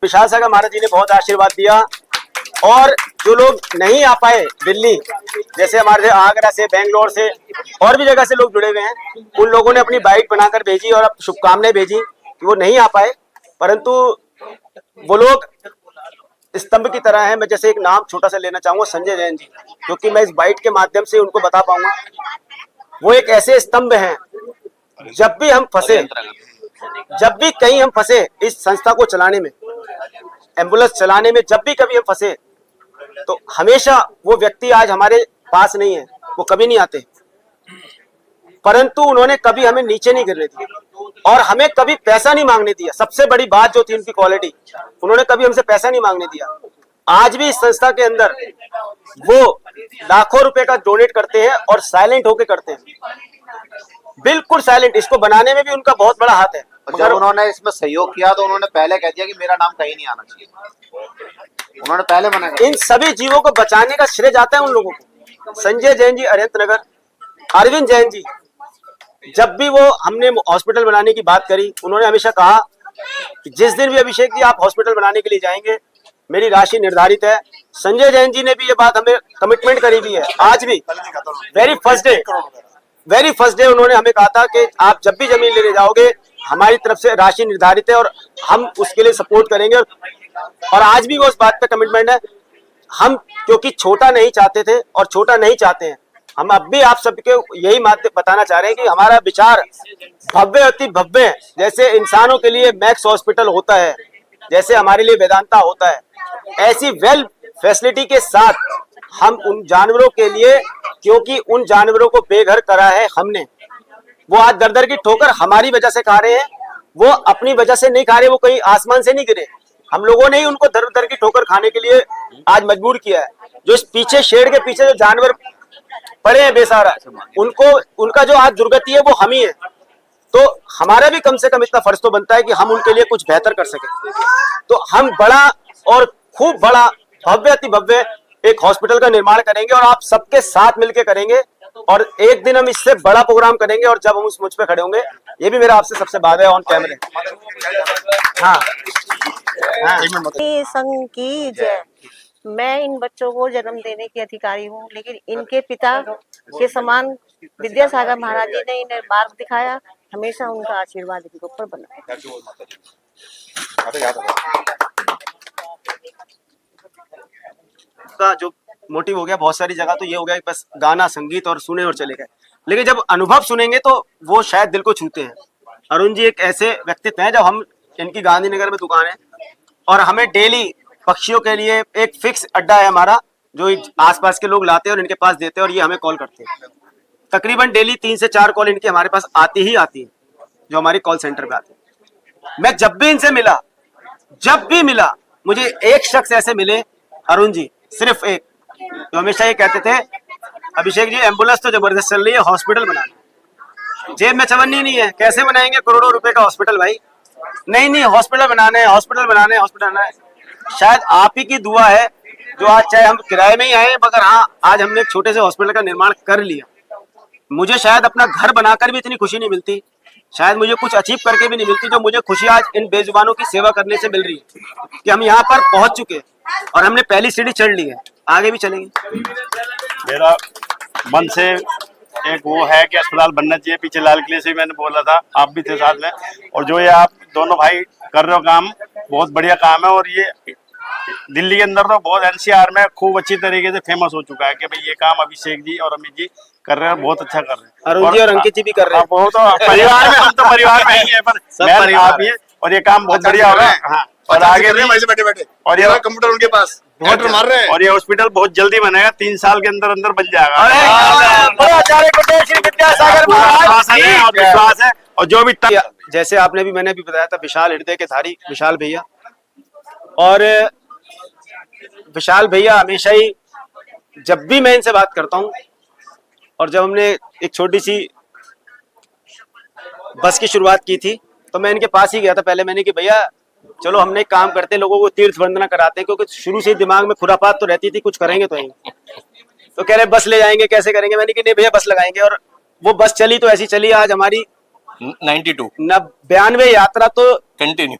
S4: विशाल महाराज जी ने बहुत आशीर्वाद दिया और जो लोग नहीं आ पाए दिल्ली, जैसे हमारे आगरा से, बेंगलोर से और भी जगह से लोग जुड़े हुए हैं, उन लोगों ने अपनी बाइट बनाकर भेजी और शुभकामनाएं भेजी कि वो नहीं आ पाए, परंतु वो लोग स्तंभ की तरह है। मैं जैसे एक नाम छोटा सा लेना चाहूंगा, संजय जैन जी, क्योंकि मैं इस बाइट के माध्यम से उनको बता पाऊंगा। वो एक ऐसे स्तंभ हैं, जब भी हम फंसे, जब भी कहीं हम फंसे इस संस्था को चलाने में, एम्बुलेंस चलाने में, जब भी कभी हम फंसे तो हमेशा वो व्यक्ति आज हमारे पास नहीं है, वो कभी नहीं आते, परंतु उन्होंने कभी हमें नीचे नहीं गिरने दिया और हमें कभी पैसा नहीं मांगने दिया। सबसे बड़ी बात जो थी उनकी क्वालिटी, उन्होंने कभी हमसे पैसा नहीं मांगने दिया। आज भी इस संस्था के अंदर वो लाखों रुपए का डोनेट करते हैं और साइलेंट होके करते हैं, बिल्कुल साइलेंट। इसको बनाने में भी उनका बहुत बड़ा हाथ है।
S10: जब उन्होंने इसमें सहयोग किया तो उन्होंने पहले कह दिया कि मेरा नाम कहीं नहीं आना चाहिए, उन्होंने पहले मना किया।
S4: इन सभी जीवों को बचाने का श्रेय जाता है उन लोगों को। संजय जैन जी अरिहंत नगर, अरविंद जैन जी, जब भी वो हमने हॉस्पिटल बनाने की बात करी, उन्होंने हमेशा कहा कि जिस दिन भी अभिषेक जी आप हॉस्पिटल बनाने के लिए जाएंगे मेरी राशि निर्धारित है। संजय जैन जी ने भी ये बात हमें कमिटमेंट करी भी है। आज भी वेरी फर्स्ट डे उन्होंने हमें कहा था कि आप जब भी जमीन लेने जाओगे हमारी तरफ से राशि निर्धारित है और हम उसके लिए सपोर्ट करेंगे, और आज भी वो उस बात पे कमिटमेंट है। हम क्योंकि छोटा नहीं चाहते थे और छोटा नहीं चाहते हैं, हम अब भी आप सबके यही बात बताना चाह रहे हैं कि हमारा विचार भव्य अति भव्य है। जैसे इंसानों के लिए मैक्स हॉस्पिटल होता है, जैसे हमारे लिए वेदांता होता है, ऐसी वेल फैसिलिटी के साथ हम उन जानवरों के लिए, क्योंकि उन जानवरों को बेघर करा है हमने, वो आज दर दर की ठोकर हमारी वजह से खा रहे हैं। वो अपनी वजह से नहीं खा रहे, वो कहीं आसमान से नहीं गिरे, हम लोगों ने ही उनको दर दर की ठोकर खाने के लिए आज मजबूर किया है। जो इस पीछे शेड के पीछे जो जानवर पड़े हैं बेसहारा, उनको उनका जो आज दुर्गति है वो हम ही है। तो हमारा भी कम से कम इतना फर्ज तो बनता है कि हम उनके लिए कुछ बेहतर कर सके। तो हम बड़ा और खूब बड़ा भव्य अति भव्य एक हॉस्पिटल का निर्माण करेंगे और आप सबके साथ मिलकर करेंगे, और एक दिन हम इससे बड़ा प्रोग्राम करेंगे। और जब हम उस मुझ पे खड़े होंगे, ये भी मेरा आपसे सबसे वादा है ऑन कैमरे। हाँ,
S14: संघ की जय। मैं इन बच्चों को जन्म देने की अधिकारी हूँ, लेकिन इनके पिता के समान विद्यासागर महाराज जी ने इन्हें मार्ग दिखाया। हमेशा उनका आशीर्वाद इनके ऊपर बना।
S4: का जो मोटिव हो गया बहुत सारी जगह तो ये हो गया कि बस गाना संगीत और सुने और चले गए, लेकिन जब अनुभव सुनेंगे तो वो शायद दिल को छूते हैं। अरुण जी एक ऐसे व्यक्तित्व हैं, जब हम इनकी गांधीनगर में दुकान है और हमें डेली पक्षियों के लिए एक फिक्स अड्डा है हमारा, जो आसपास के लोग लाते हैं और इनके पास देते हैं और ये हमें कॉल करते हैं। तकरीबन डेली 3 से 4 कॉल इनकी हमारे पास आती ही आती है, जो हमारी कॉल सेंटर पे आती है। मैं जब भी इनसे मिला, जब भी मिला, मुझे एक शख्स ऐसे मिले, अरुण जी सिर्फ एक, तो हमेशा ये कहते थे अभिषेक जी एम्बुलेंस तो जबरदस्त चल रही है, हॉस्पिटल बनाना। जेब में चवन्नी नहीं है, कैसे बनाएंगे करोड़ों रुपए का हॉस्पिटल भाई? नहीं हॉस्पिटल बनाना है, हॉस्पिटल बनाना है, हॉस्पिटल बनाना है। शायद आप ही की दुआ है जो आज, चाहे हम किराए में ही आए, मगर हाँ आज हमने एक छोटे से हॉस्पिटल का निर्माण कर लिया। मुझे शायद अपना घर बनाकर भी इतनी खुशी नहीं मिलती, शायद मुझे कुछ अचीव करके भी नहीं मिलती, जो मुझे खुशी आज इन बेजुबानों की सेवा करने से मिल रही है कि हम यहाँ पर पहुंच चुके हैं और हमने पहली सीढ़ी चढ़ ली है, आगे भी चलेंगे।
S15: मेरा मन से एक वो है कि अस्पताल बनना चाहिए। पीछे लाल किले से मैंने बोला था, आप भी थे साथ में, और जो ये आप दोनों भाई कर रहे हो काम, बहुत बढ़िया काम है। और ये दिल्ली के अंदर तो बहुत एनसीआर में खूब अच्छी तरीके से फेमस हो चुका है कि भाई ये काम अभिषेक जी और अमित जी कर रहे हैं, बहुत अच्छा कर रहे हैं।
S4: अरुण जी और अंकित जी भी कर रहे हैं।
S15: वो तो परिवार में, हम तो परिवार में ही है, पर आप ये, और ये काम बहुत बढ़िया हो रहा है। हाँ, और आगे भी
S6: वहीं से बैठे बैठे
S15: और ये
S6: कंप्यूटर उनके पास मोटर मार रहे हैं।
S15: और ये हॉस्पिटल बहुत जल्दी बनेगा, 3 साल के अंदर अंदर बन जाएगा।
S4: आचार्य गुरुदेव श्री विद्यासागर महाराज की
S15: और विश्वास है। और जो भी
S4: जैसे आपने भी मैंने भी बताया था, विशाल हृदय के धारी विशाल भैया, और विशाल भैया हमेशा ही जब भी मैं इनसे बात करता हूँ, और जब हमने एक छोटी सी बस की शुरुआत की थी तो मैं इनके पास ही गया था। पहले मैंने कि भैया चलो हमने एक काम करते हैं, लोगों को तीर्थ वंदना कराते हैं, क्योंकि शुरू से दिमाग में खुरापात तो रहती थी कुछ करेंगे तो तो कह रहे बस ले जाएंगे, कैसे करेंगे। मैंने कि नहीं भैया बस लगाएंगे, और वो बस चली तो ऐसी चली। आज हमारी 92 यात्रा तो कंटिन्यू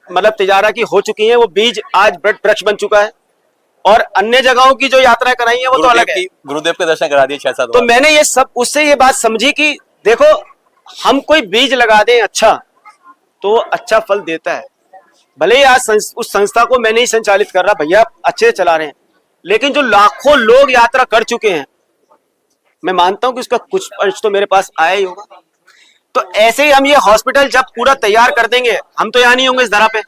S4: मतलब तिजारा की हो चुकी है। वो बीज आज वृक्ष बन चुका है, और अन्य जगहों की जो यात्राएं कराई है वो तो अलग है।
S16: गुरुदेव के दर्शन करा दिए 6-7
S4: तो मैंने ये सब उससे ये बात समझी कि देखो हम कोई बीज लगा दें अच्छा तो अच्छा फल देता है। भले ही आज उस संस्था को मैं नहीं संचालित कर रहा, भैया अच्छे से चला रहे हैं, लेकिन जो लाखों लोग यात्रा कर चुके हैं, मैं मानता हूं कि उसका कुछ अंश तो मेरे पास आया ही होगा। तो ऐसे ही हम ये हॉस्पिटल जब पूरा तैयार कर देंगे, हम तो यहाँ नहीं होंगे इस धरा पे,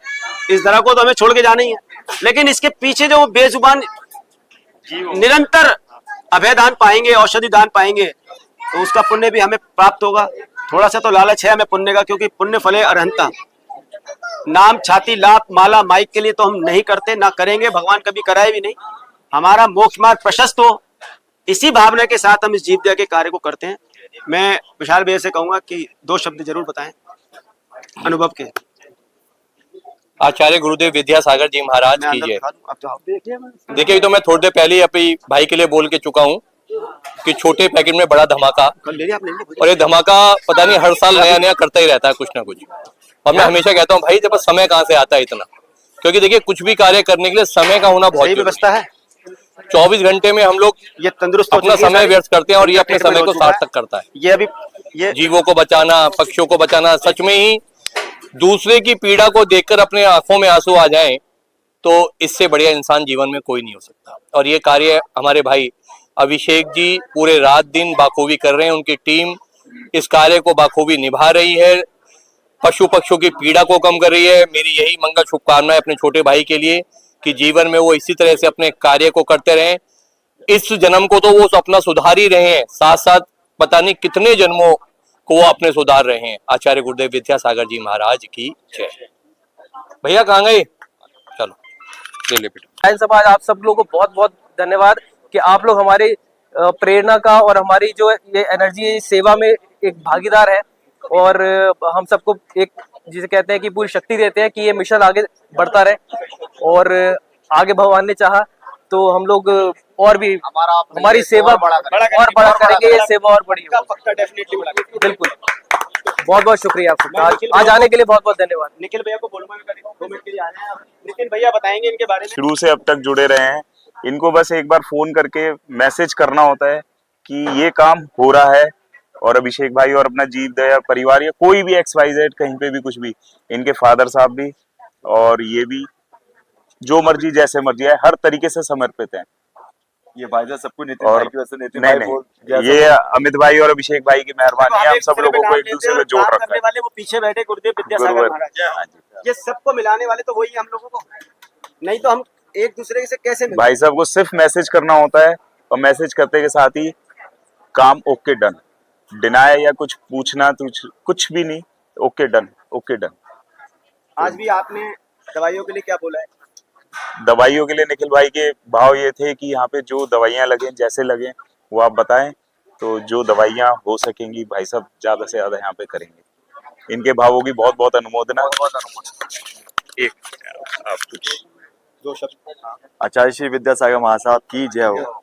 S4: इस धरा को तो हमें छोड़ के जाना ही है, लेकिन इसके पीछे जो बेजुबान निरंतर अभय दान पाएंगे, औषधि दान पाएंगे, तो उसका पुण्य भी हमें प्राप्त होगा। थोड़ा सा तो लालच है हमें पुण्य का, क्योंकि पुण्य फले अरहंता। नाम छाती लात माला माइक के लिए तो हम नहीं करते, ना करेंगे, भगवान कभी कराए भी नहीं। हमारा मोक्ष मार्ग प्रशस्त हो, इसी भावना के साथ हम इस जीव दया के कार्य को करते हैं। मैं विशाल भैया से कहूंगा कि 2 शब्द जरूर बताएं अनुभव के।
S16: आचार्य गुरुदेव विद्यासागर जी महाराज की जय। देखिए तो मैं थोड़ी देर पहले अपनी भाई के लिए बोल के चुका हूँ कि छोटे पैकेट में बड़ा धमाका, और ये धमाका पता नहीं हर साल नया नया करता ही रहता है कुछ ना कुछ। और मैं हमेशा कहता हूँ भाई जब समय कहाँ से आता है इतना, क्योंकि देखिए कुछ भी कार्य करने के लिए समय का होना बहुत
S4: व्यवस्था है।
S16: 24 घंटे में हम लोग
S4: ये तंदुरुस्त
S16: अपना समय व्यर्थ करते हैं, और ये अपने समय को सार्थक करता है।
S4: ये
S16: जीवों को बचाना, पक्षियों को बचाना, सच में ही दूसरे की पीड़ा को देखकर अपने आंखों में आंसू आ जाएं तो इससे बढ़िया इंसान जीवन में कोई नहीं हो सकता। और ये कार्य हमारे भाई अभिषेक जी पूरे रात दिन बाखूबी कर रहे हैं, उनकी टीम इस कार्य को बाखूबी निभा रही है, पशु पक्षियों की पीड़ा को कम कर रही है। मेरी यही मंगल शुभकामनाएं अपने छोटे भाई के लिए कि जीवन में वो इसी तरह से अपने कार्य को करते रहें। इस जन्म को तो वो अपना सुधार ही रहे हैं, साथ साथ पता नहीं कितने जन्मों को वो अपने सुधार रहे हैं। आचार्य गुरुदेव विद्यासागर जी महाराज की जय। भैया कहाँ गए? चलो ले ले बेटा।
S11: समाज आप सब लोगों को बहुत बहुत धन्यवाद कि आप लोग हमारी प्रेरणा का और हमारी जो ये एनर्जी सेवा में एक भागीदार है, और हम सबको एक जिसे कहते हैं कि पूरी शक्ति देते हैं कि ये मिशन आगे बढ़ता रहे, और आगे भगवान ने चाहा तो हम लोग और भी हमारी सेवा और बड़ा करेंगे, ये सेवा और बड़ी होगी। बिल्कुल, बहुत बहुत शुक्रिया आपका, आज आने के लिए बहुत बहुत धन्यवाद।
S4: निखिल भैया को बोलूंगा 2 मिनट के लिए आना है। नितिन भैया बताएंगे इनके बारे में।
S13: शुरू से अब तक जुड़े रहे हैं, इनको बस एक बार फोन करके मैसेज करना होता है कि ये काम हो रहा है, और अभिषेक भाई और अपना जीव दया परिवार या कोई भी XYZ कहीं पे भी कुछ भी, इनके फादर साहब भी और ये भी जो मर्जी जैसे मर्जी है हर तरीके से समर्पित हैं।
S6: ये भाई साहब सबको नितिन
S13: और
S6: भाई की वजह से नितिन
S13: नहीं,
S6: भाई
S13: नहीं, ये अमित भाई और अभिषेक भाई की मेहरबानी है, हम सब लोगों को एक दूसरे में जोड़ रखा है।
S4: वाले वो पीछे बैठे गुरुदेव विद्यासागर महाराज, ये सबको मिलाने वाले तो वही हम लोगों को, नहीं तो हम एक दूसरे से कैसे मिलें?
S13: भाई साहब को सिर्फ मैसेज करना होता है, और मैसेज करते के साथ ही काम ओके डन, डिनाई या कुछ पूछना कुछ भी नहीं, ओके डन, ओके डन।
S4: आज भी आपने दवाइयों के लिए क्या बोला है?
S13: दवाइयों के लिए निखिल भाई के भाव ये थे कि यहाँ पे जो दवाइयाँ लगे जैसे लगे वो आप बताएं, तो जो दवाइयाँ हो सकेंगी भाई साहब ज्यादा से ज्यादा यहाँ पे करेंगे। इनके भावों की बहुत बहुत अनुमोदना। एक आप कुछ
S4: 2 शब्द।
S6: आचार्य श्री विद्यासागर महासाहब की जय हो।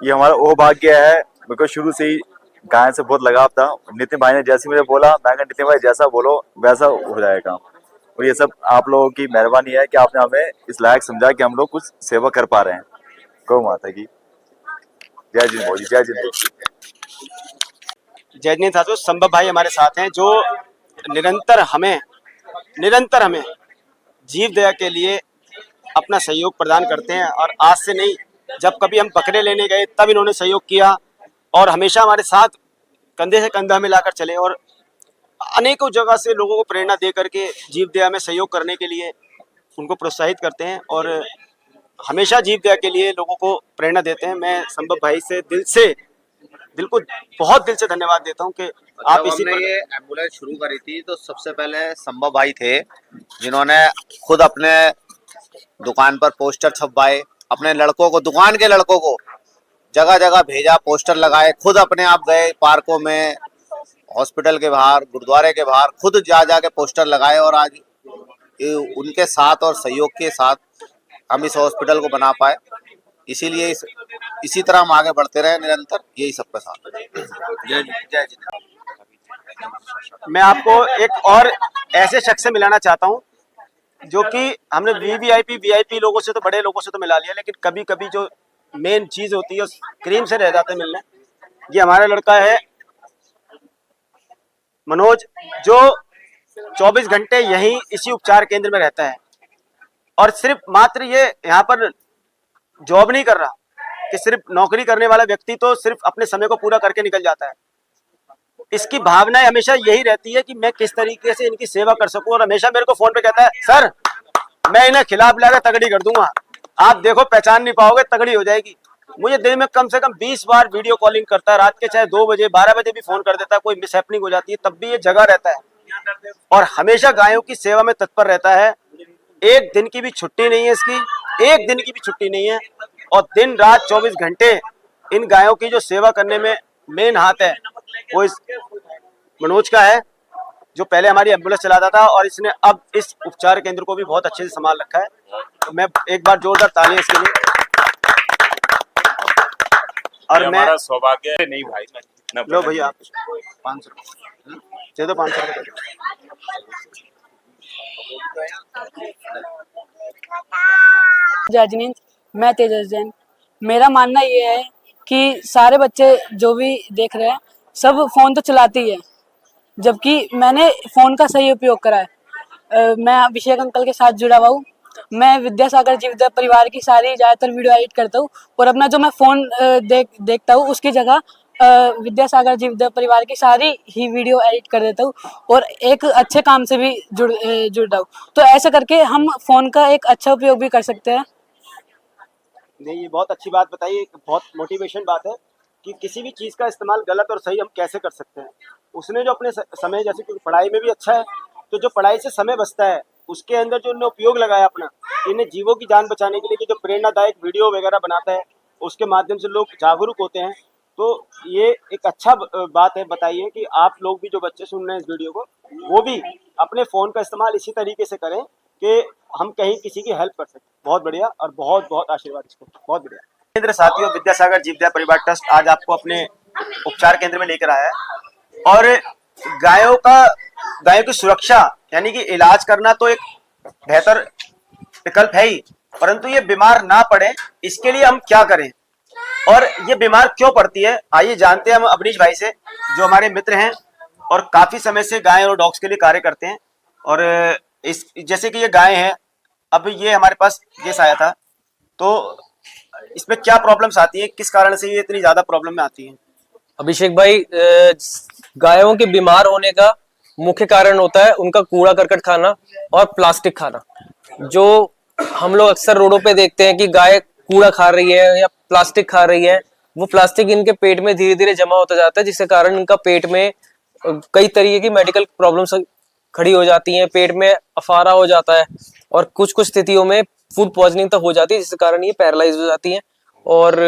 S6: ये हमारा वो भाग्य है, मेरे को शुरू से ही गायन से बहुत लगाव था। नितिन भाई ने जैसे मुझे बोला, मैं कहा नितिन भाई जैसा बोलो वैसा हो जाएगा, और ये सब आप लोगों की मेहरबानी है कि आपने हमें इस लायक समझा कि हम लोग कुछ सेवा कर पा रहे हैं। गौ माता की जय जिन भोजी, जय जिन भोजी।
S4: जय जिन साथियों, संभव भाई हमारे साथ हैं जो निरंतर हमें जीव दया के लिए अपना सहयोग प्रदान करते हैं, और आज से नहीं, जब कभी हम बकरे लेने गए तब इन्होंने सहयोग किया, और हमेशा हमारे साथ कंधे से कंधा मिलाकर चले, और अनेकों जगह से लोगों को प्रेरणा दे करके जीव दया में सहयोग करने के लिए उनको प्रोत्साहित करते हैं और हमेशा जीव दया के लिए लोगों को प्रेरणा देते हैं। मैं संभव भाई से दिल को बहुत दिल से धन्यवाद देता हूं कि आप
S10: जब
S4: इसी
S10: हमने ये एम्बुलेंस शुरू करी थी तो सबसे पहले संभव भाई थे जिन्होंने खुद अपने दुकान पर पोस्टर छपवाए, अपने लड़कों को, दुकान के लड़कों को जगह जगह भेजा, पोस्टर लगाए, खुद अपने आप गए पार्कों में, हॉस्पिटल के बाहर, गुरुद्वारे के बाहर, खुद जा के पोस्टर लगाए और आज उनके साथ और सहयोग के साथ हम इस हॉस्पिटल को बना पाए। इसीलिए इसी तरह हम आगे बढ़ते रहे निरंतर, यही सबका साथ। जय जय जी।
S4: मैं आपको एक और ऐसे शख्स से मिलाना चाहता हूं जो कि हमने वीवीआईपी लोगों से तो, बड़े लोगों से तो मिला लिया, लेकिन कभी कभी जो मेन चीज होती है उस क्रीम से रह जाते हैं मिलने। ये हमारा लड़का है मनोज, जो 24 घंटे यहीं इसी उपचार केंद्र में रहता है और सिर्फ मात्र ये यहाँ पर जॉब नहीं कर रहा कि सिर्फ नौकरी करने वाला व्यक्ति तो सिर्फ अपने समय को पूरा करके निकल जाता है। इसकी भावनाएं हमेशा यही रहती है कि मैं किस तरीके से इनकी सेवा कर सकूं, और हमेशा मेरे को फोन पे कहता है, सर मैं इन्हें खिला पिला के तगड़ी कर दूंगा, आप देखो पहचान नहीं पाओगे, तगड़ी हो जाएगी। मुझे दिन में कम से कम 20 बार वीडियो कॉलिंग करता है, रात के चाहे 2 बजे 12 बजे भी फोन कर देता है, कोई मिसहैपनिंग हो जाती है तब भी ये जगह रहता है और हमेशा गायों की सेवा में तत्पर रहता है। एक दिन की भी छुट्टी नहीं है इसकी, एक दिन की भी छुट्टी नहीं है और दिन रात 24 घंटे इन गायों की जो सेवा करने में मेन हाथ है वो इस मनोज का है, जो पहले हमारी एम्बुलेंस चलाता था और इसने अब इस उपचार केंद्र को भी बहुत अच्छे से संभाल रखा है। तो मैं एक बार जोरदार तालियां इसके लिए। और मैं
S13: हमारा सौभाग्य है। नहीं भाई, मैं
S4: लो भैया आप 500 दे दो, 500 रुपये।
S17: जय मैं तेजस जैन। मेरा मानना ये है कि सारे बच्चे जो भी देख रहे हैं सब फोन तो चलाते ही है, जबकि मैंने फोन का सही उपयोग करा है। मैं अभिषेक अंकल के साथ जुड़ा हुआ हूँ। मैं विद्यासागर जीवदया परिवार की सारी ज़्यादातर वीडियो एडिट करता हूँ और अपना जो मैं फ़ोन देखता हूँ उसकी जगह विद्यासागर जीवदया परिवार की सारी ही वीडियो एडिट कर देता हूँ और एक अच्छे काम से भी जुड़ रहा हूँ। तो ऐसा करके हम फ़ोन का एक अच्छा उपयोग भी कर सकते हैं।
S4: नहीं, ये बहुत अच्छी बात बताई, एक बहुत मोटिवेशन बात है कि किसी भी चीज़ का इस्तेमाल गलत और सही हम कैसे कर सकते हैं। उसने जो अपने समय, जैसे कि पढ़ाई में भी अच्छा है, तो जो पढ़ाई से समय बचता है उसके अंदर जो उन्होंने उपयोग लगाया अपना, इन्हें जीवों की जान बचाने के लिए जो प्रेरणादायक वीडियो वगैरह बनाता है उसके माध्यम से लोग जागरूक होते हैं। तो ये एक अच्छा बात है, बताइए कि आप लोग भी जो बच्चे सुन रहे हैं इस वीडियो को, वो भी अपने फ़ोन का इस्तेमाल इसी तरीके से करें कि हम कहीं किसी की हेल्प कर सकें। बहुत बढ़िया और बहुत बहुत आशीर्वाद इसको, बहुत बढ़िया। केंद्र साथियों, विद्यासागर जीवदया परिवार ट्रस्ट आज आपको अपने उपचार केंद्र में लेकर आया है और गायों की सुरक्षा यानी कि इलाज करना तो एक बेहतर विकल्प है ही, परंतु ये बीमार ना पड़े इसके लिए हम क्या करें और ये बीमार क्यों पड़ती है, आइए जानते हैं हम अवनीश भाई से, जो हमारे मित्र हैं और काफी समय से गाय और डॉग्स के लिए कार्य करते हैं। और इस जैसे कि ये गाय है, अब ये हमारे पास केस आया था, तो इसमें क्या प्रॉब्लम्स आती है, किस कारण से ये इतनी ज्यादा प्रॉब्लम में आती है?
S11: अभिषेक भाई, गायों के बीमार होने का मुख्य कारण होता है उनका कूड़ा करकट खाना और प्लास्टिक खाना। जो हम लोग अक्सर रोडों पे देखते हैं कि गाय कूड़ा खा रही है या प्लास्टिक खा रही है, वो प्लास्टिक इनके पेट में धीरे धीरे जमा होता जाता है, जिसके कारण इनका पेट में कई तरीके की मेडिकल प्रॉब्लम्स खड़ी हो जाती हैं, पेट में अफारा हो जाता है और कुछ कुछ स्थितियों में फूड पॉइजनिंग तक हो जाती है, जिसके कारण ये पैरालाइज हो जाती हैं और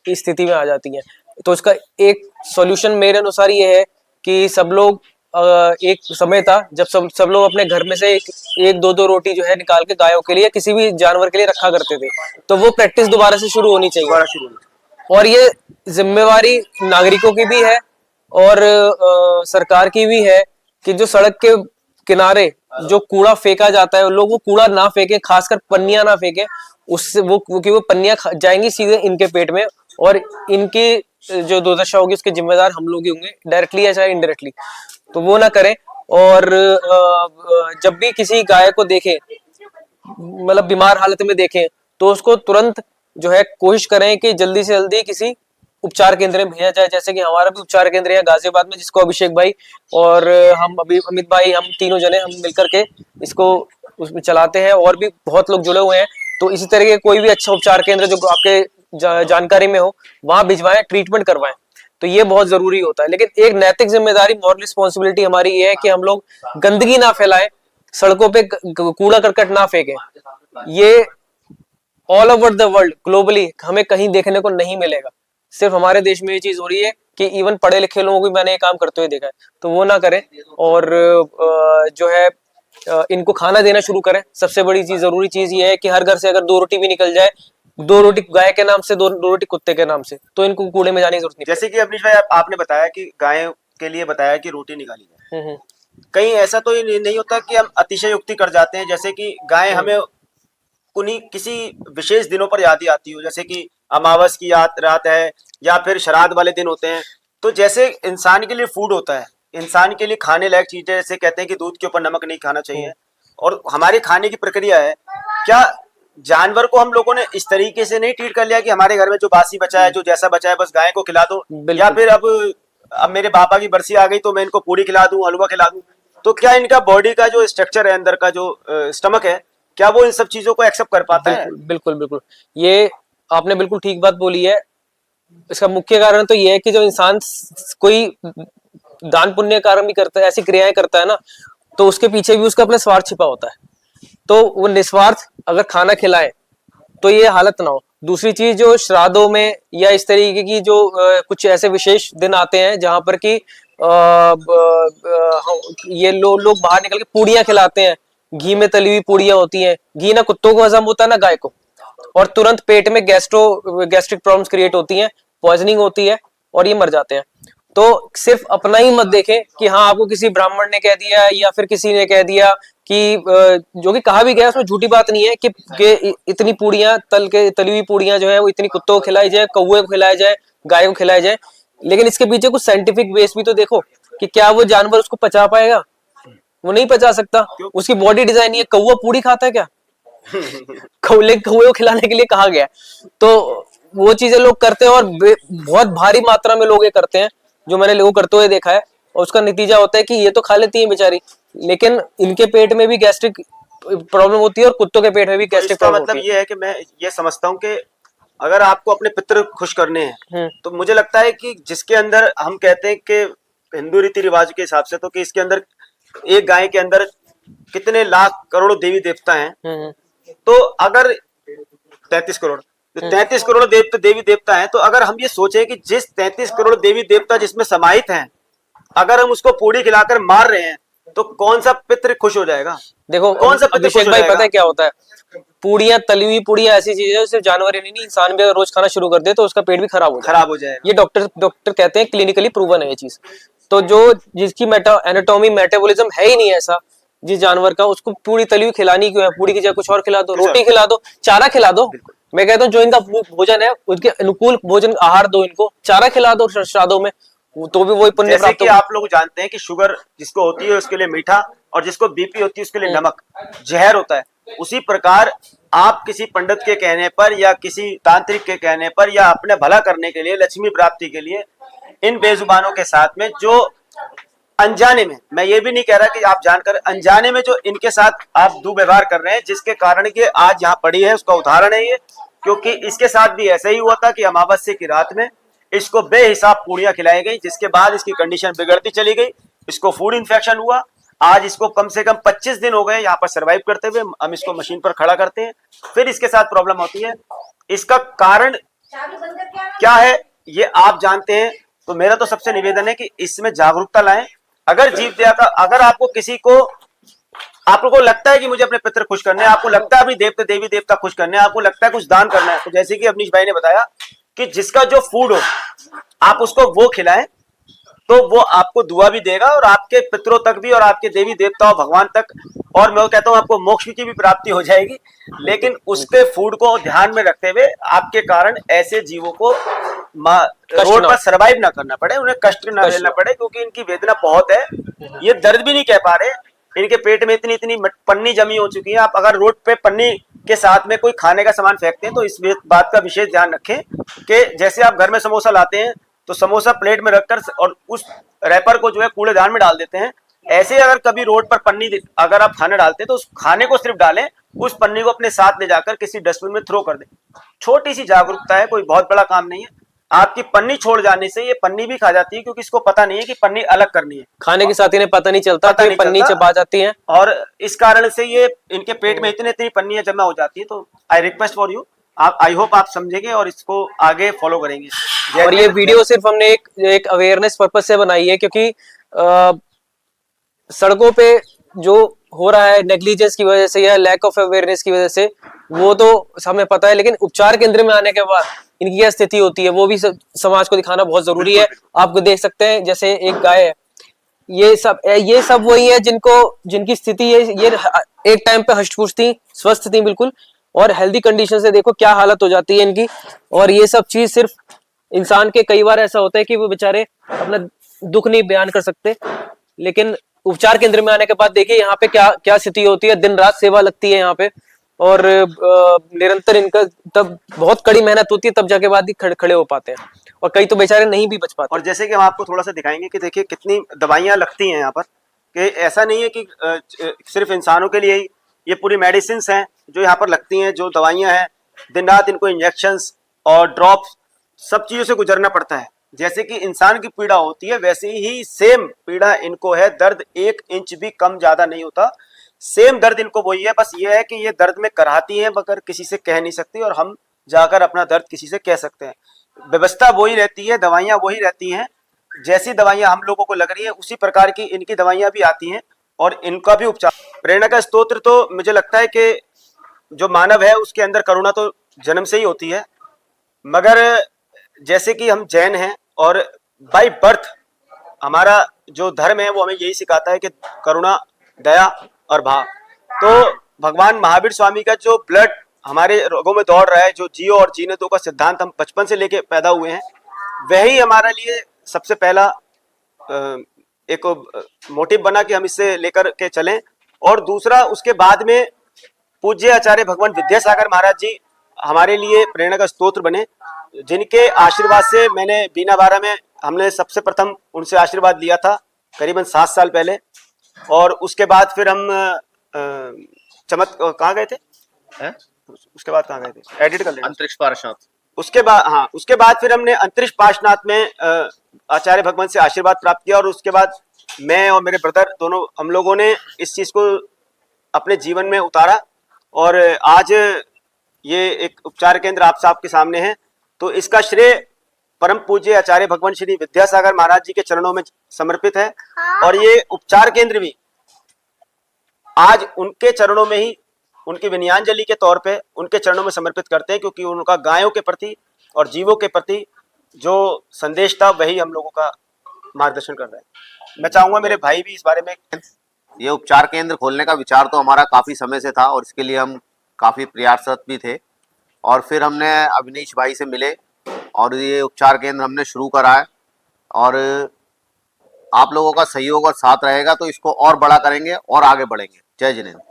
S11: इस स्थिति में आ जाती हैं। तो इसका एक सॉल्यूशन मेरे अनुसार ये है कि सब लोग, एक समय था जब सब लोग अपने घर में से एक दो रोटी जो है निकाल के गायों के लिए, किसी भी जानवर के लिए रखा करते थे, तो वो प्रैक्टिस दोबारा से शुरू होनी चाहिए। और ये जिम्मेवारी नागरिकों की भी है और सरकार की भी है कि जो सड़क के किनारे जो कूड़ा फेंका जाता है, लोग वो कूड़ा ना फेंके, खासकर पन्नियां ना फेंके, उससे वो पन्नियां जाएंगी सीधे इनके पेट में और इनकी जो दुर्दशा होगी उसके जिम्मेदार हम लोग ही होंगे, डायरेक्टली या चाहे इनडायरेक्टली। तो वो ना करें और जब भी किसी गाय को देखें, मतलब बीमार हालत में देखें, तो उसको तुरंत जो है कोशिश करें कि जल्दी से जल्दी किसी उपचार केंद्र में भेजा जाए। जैसे कि हमारा भी उपचार केंद्र है गाजियाबाद में, जिसको अभिषेक भाई और हम अमित भाई, हम तीनों जने हम मिलकर के इसको उसमें चलाते हैं और भी बहुत लोग जुड़े हुए हैं। तो इसी तरह के कोई भी अच्छा उपचार केंद्र जो आपके जानकारी में हो वहां भिजवाएं, ट्रीटमेंट करवाएं। तो ये बहुत जरूरी होता है। लेकिन एक नैतिक जिम्मेदारी, मॉरल रिस्पॉन्सिबिलिटी हमारी ये है कि हम लोग गंदगी ना फैलाएं, सड़कों पे कूड़ा करकट ना फेंकें। ये all over the world globally हमें कहीं देखने को नहीं मिलेगा, सिर्फ हमारे देश में ये चीज हो रही है कि इवन पढ़े लिखे लोगों को भी मैंने ये काम करते हुए देखा है। तो वो ना करें और जो है इनको खाना देना शुरू करें। सबसे बड़ी चीज, जरूरी चीज ये है कि हर घर से अगर 2 रोटी भी निकल जाए, 2 रोटी गाय के नाम से, 2 रोटी कुत्ते के नाम से, तो इनको कूड़े में जाने की जरूरत नहीं।
S4: जैसे कि अवनीश भाई आपने बताया कि गाय के लिए बताया कि रोटी निकाली जाए, कहीं ऐसा तो ये नहीं होता कि हम अतिशयोक्ति कर जाते हैं, जैसे कि गाय हमें उन्हीं किसी विशेष दिनों पर याद ही आती हो, जैसे कि अमावस की रात है या फिर श्राद्ध वाले दिन होते हैं। तो जैसे इंसान के लिए फूड होता है, इंसान के लिए खाने लायक चीजें, जैसे कहते हैं कि दूध के ऊपर नमक नहीं खाना चाहिए, और हमारी खाने की प्रक्रिया है, क्या जानवर को हम लोगों ने इस तरीके से नहीं ट्रीट कर लिया कि हमारे घर में जो बासी बचा है, जो जैसा बचा है, बस गाय को खिला दो, या फिर अब मेरे पापा की बरसी आ गई तो मैं इनको पूड़ी खिला दूं, हलवा खिला दूं। तो क्या इनका बॉडी का जो स्ट्रक्चर है, अंदर का जो स्टमक है, क्या वो इन सब चीजों को एक्सेप्ट कर पाता है?
S11: बिल्कुल बिल्कुल, ये आपने बिल्कुल ठीक बात बोली है। इसका मुख्य कारण तो ये है कि जो इंसान कोई दान पुण्य कार्य भी करता है, ऐसी क्रियाएं करता है ना, तो उसके पीछे भी उसका अपना स्वार्थ छिपा होता है। तो वो निस्वार्थ अगर खाना खिलाए तो ये हालत ना हो। दूसरी चीज, जो श्राद्धों में या इस तरीके की जो कुछ ऐसे विशेष दिन आते हैं जहां पर कि ये लोग बाहर निकल के पूड़ियां खिलाते हैं, घी में तली हुई पूड़ियां होती हैं। घी ना कुत्तों को हजम होता है ना गाय को, और तुरंत पेट में गैस्ट्रिक प्रॉब्लम्स क्रिएट होती हैं, पॉइजनिंग होती है और ये मर जाते हैं। तो सिर्फ अपना ही मत देखें कि हाँ आपको किसी ब्राह्मण ने कह दिया या फिर किसी ने कह दिया कि जो कि कहा भी गया, उसमें झूठी बात नहीं है कि इतनी पूड़ियां तली हुई पूड़ियां जो है वो इतनी कुत्तों को खिलाई जाए, कौवे को खिलाया जाए, गाय को खिलाया जाए। लेकिन इसके पीछे कुछ साइंटिफिक बेस भी तो देखो कि क्या वो जानवर उसको पचा पाएगा? वो नहीं पचा सकता, उसकी बॉडी डिजाइन ये। कौवा पूड़ी खाता है क्या? कौवे को खिलाने के लिए कहा गया। तो वो चीजें लोग करते हैं और बहुत भारी मात्रा में लोग ये करते हैं, जो मैंने लोगों करते हुए देखा है। और उसका नतीजा होता है कि ये तो खा लेती है बेचारी, लेकिन इनके पेट में भी गैस्ट्रिक प्रॉब्लम होती है और कुत्तों के पेट में भी गैस्ट्रिक प्रॉब्लम होती है।
S4: मतलब ये है कि मैं ये समझता हूँ कि अगर आपको अपने पितृ खुश करने हैं, तो मुझे लगता है कि जिसके अंदर हम कहते हैं कि हिंदू रीति रिवाज के हिसाब से, तो कि इसके अंदर एक गाय के अंदर कितने लाख करोड़ों देवी देवता हैं, तो अगर 33 करोड़, तो 33 करोड़ देवी देवता हैं, तो अगर हम ये सोचें कि जिस 33 करोड़ देवी देवता जिसमें समाहित हैं, अगर हम उसको पूड़ी खिलाकर मार रहे हैं, तो कौन सा पितृ खुश हो जाएगा?
S11: देखो
S4: कौन सा पितृ खुश हो
S11: भाई,
S4: जाएगा?
S11: पता है क्या होता है? पूड़ियां, तली हुई पूड़ियां ऐसी चीज है, सिर्फ जानवर ही नहीं, इंसान भी अगर रोज खाना शुरू कर दे तो उसका पेट भी खराब हो जाए। ये डॉक्टर कहते हैं, क्लिनिकली प्रूवन है ये चीज। तो जो जिसकी एनाटॉमी मेटाबॉलिज्म है ही नहीं ऐसा जिस जानवर का, उसको पूड़ी तली हुई खिलानी क्यों है? पूड़ी की जगह कुछ और खिला दो, रोटी खिला दो, चारा खिला दो। मैं कहता हूँ जो इनका भोजन है उसके अनुकूल भोजन आहार दो, इनको चारा खिला दो श्राद्धों में, तो भी वही पुण्य प्राप्त होगा।
S4: आप लोग जानते हैं कि शुगर जिसको होती है उसके लिए मीठा, और जिसको बीपी होती है उसके लिए नमक जहर होता है। उसी प्रकार आप किसी पंडित के कहने पर या किसी तांत्रिक के कहने पर या अपने भला करने के लिए, लक्ष्मी प्राप्ति के लिए, इन बेजुबानों के साथ में जो अनजाने में, मैं ये भी नहीं कह रहा कि आप जानकर, अनजाने में जो इनके साथ आप दुर्व्यवहार कर रहे हैं, जिसके कारण कि आज यहाँ पड़ी है, उसका उदाहरण है ये। क्योंकि इसके साथ भी ऐसा ही हुआ था कि अमावस्या की रात में इसको बेहिसाब पूड़ियां खिलाई गई, जिसके बाद इसकी कंडीशन बिगड़ती चली गई, इसको फूड इन्फेक्शन हुआ। आज इसको कम से कम 25 दिन हो गए यहाँ पर सरवाइव करते हुए। हम इसको मशीन पर खड़ा करते हैं, फिर इसके साथ प्रॉब्लम होती है। इसका कारण क्या है ये आप जानते हैं। तो मेरा तो सबसे निवेदन है कि इसमें जागरूकता लाएं। अगर जीव दया का, अगर आपको किसी को, आपको लगता है कि मुझे अपने पितृ खुश करने हैं, आपको लगता है अपनी देवी देवता खुश करने हैं, आपको लगता है कुछ दान करना है, तो जैसे कि अवनीश भाई ने बताया कि जिसका जो फूड हो आप उसको वो खिलाएं, तो वो आपको दुआ भी देगा और आपके पितरों तक भी, और आपके देवी देवताओं भगवान तक, और मैं कहता हूं आपको मोक्ष की भी प्राप्ति हो जाएगी। लेकिन उसके फूड को ध्यान में रखते हुए आपके कारण ऐसे जीवों को रोड पर सरवाइव ना करना पड़े, उन्हें कष्ट ना झेलना पड़े, क्योंकि इनकी वेदना बहुत है। ये दर्द भी नहीं कह पा रहे, इनके पेट में इतनी इतनी पन्नी जमी हो चुकी है। आप अगर रोड पे पन्नी के साथ में कोई खाने का सामान फेंकते हैं तो इस बात का विशेष ध्यान रखें कि जैसे आप घर में समोसा लाते हैं तो समोसा प्लेट में रखकर और उस रैपर को जो है कूड़ेदान में डाल देते हैं,
S18: ऐसे अगर कभी रोड पर पन्नी अगर आप खाना डालते हैं तो उस खाने को सिर्फ डालें, उस पन्नी को अपने साथ ले जाकर किसी डस्टबिन में थ्रो कर दें। छोटी सी जागरूकता है, कोई बहुत बड़ा काम नहीं है। आपकी पन्नी छोड़ जाने से ये पन्नी भी खा जाती है, क्योंकि इसको पता नहीं है कि पन्नी अलग करनी है।
S11: खाने के साथ इन्हें पता नहीं चलता कि पन्नी चबा जाती है,
S18: और इस कारण से ये इनके पेट में इतनी पन्नियां जमा हो जाती है। तो आई रिक्वेस्ट फॉर यू, आप आई होप आप समझेंगे और इसको आगे फॉलो करेंगे।
S11: और ये वीडियो सिर्फ हमने एक अवेयरनेस पर्पज से बनाई है, क्योंकि सड़कों पे जो हो रहा है नेग्लिजेंस की वजह से या लैक ऑफ अवेयरनेस की वजह से, वो तो हमें पता है, लेकिन उपचार केंद्र में आने के बाद इनकी क्या स्थिति होती है वो भी समाज को दिखाना बहुत जरूरी है। आपको देख सकते हैं जैसे एक गाय है, ये सब वही है जिनकी स्थिति ये एक टाइम पे हष्ट-पुष्ट थी, स्वस्थ थी बिल्कुल, और हेल्दी कंडीशन से देखो क्या हालत हो जाती है इनकी। और ये सब चीज सिर्फ इंसान के कई बार ऐसा होता है कि वो बेचारे अपना दुख नहीं बयान कर सकते, लेकिन उपचार केंद्र में आने के बाद देखिए यहाँ पे क्या स्थिति होती है। दिन रात सेवा लगती है यहाँ पे, और निरंतर इनका तब बहुत कड़ी मेहनत होती है, तब जाके बाद ही खड़े हो पाते हैं, और कई तो बेचारे नहीं भी बच पाते।
S18: और जैसे कि हम आपको थोड़ा सा दिखाएंगे कि देखिए कितनी दवाइयाँ लगती हैं यहाँ पर, कि ऐसा नहीं है कि सिर्फ इंसानों के लिए ही, ये पूरी मेडिसिन हैं जो यहाँ पर लगती हैं, जो दवाइयाँ हैं। दिन रात इनको इंजेक्शंस और ड्रॉप्स सब चीज़ों से गुजरना पड़ता है। जैसे कि इंसान की पीड़ा होती है वैसे ही सेम पीड़ा इनको है। दर्द 1 इंच भी कम ज्यादा नहीं होता, सेम दर्द इनको वही है। बस ये है कि ये दर्द में कराहती है मगर किसी से कह नहीं सकती, और हम जाकर अपना दर्द किसी से कह सकते हैं। व्यवस्था वही रहती है, दवाइयाँ वही रहती हैं, जैसी दवाइयाँ हम लोगों को लग रही है उसी प्रकार की इनकी दवाइयाँ भी आती हैं, और इनका भी उपचार। प्रेरणा का स्तोत्र तो मुझे लगता है कि जो मानव है उसके अंदर करुणा तो जन्म से ही होती है, मगर जैसे कि हम जैन हैं और बाय बर्थ हमारा जो धर्म है वो हमें यही सिखाता है कि करुणा, दया और भाव। तो भगवान महावीर स्वामी का जो ब्लड हमारे रगों में दौड़ रहा है, जो जियो और जीने दो का सिद्धांत हम बचपन से लेके पैदा हुए हैं, वही हमारे लिए सबसे पहला एक मोटिव बना कि हम इससे लेकर के चलें। और दूसरा, उसके बाद में पूज्य आचार्य भगवान विद्यासागर महाराज जी हमारे लिए प्रेरणा का स्तोत्र बने, जिनके आशीर्वाद से मैंने बीना बारा में हमने सबसे प्रथम उनसे आशीर्वाद लिया था करीबन 7 साल पहले। और उसके बाद फिर हम कहाँ गए थे उसके बाद कहाँ गए थे, एडिट कर लेना,
S10: अंतरिक्ष पार्श्वनाथ।
S18: उसके बाद फिर हमने अंतरिक्ष पार्श्वनाथ में आचार्य भगवान से आशीर्वाद प्राप्त किया। और उसके बाद मैं और मेरे ब्रदर दोनों हम लोगों ने इस चीज को अपने जीवन में उतारा, और आज ये एक उपचार केंद्र आप सबके सामने है। तो इसका श्रेय परम पूज्य आचार्य भगवान श्री विद्यासागर महाराज जी के चरणों में समर्पित है। और ये उपचार केंद्र भी आज उनके चरणों में ही, उनकी विनयांजलि के तौर पे उनके चरणों में समर्पित करते हैं, क्योंकि उनका गायों के प्रति और जीवों के प्रति जो संदेश था वही हम लोगों का मार्गदर्शन कर रहा है। मैं चाहूंगा मेरे भाई भी इस बारे में।
S10: ये उपचार केंद्र खोलने का विचार तो हमारा काफी समय से था, और इसके लिए हम काफी प्रयासरत भी थे। और फिर हमने अविनीश भाई से मिले और ये उपचार केंद्र हमने शुरू करा है, और आप लोगों का सहयोग और साथ रहेगा तो इसको और बड़ा करेंगे और आगे बढ़ेंगे। जय जिनेन्द्र।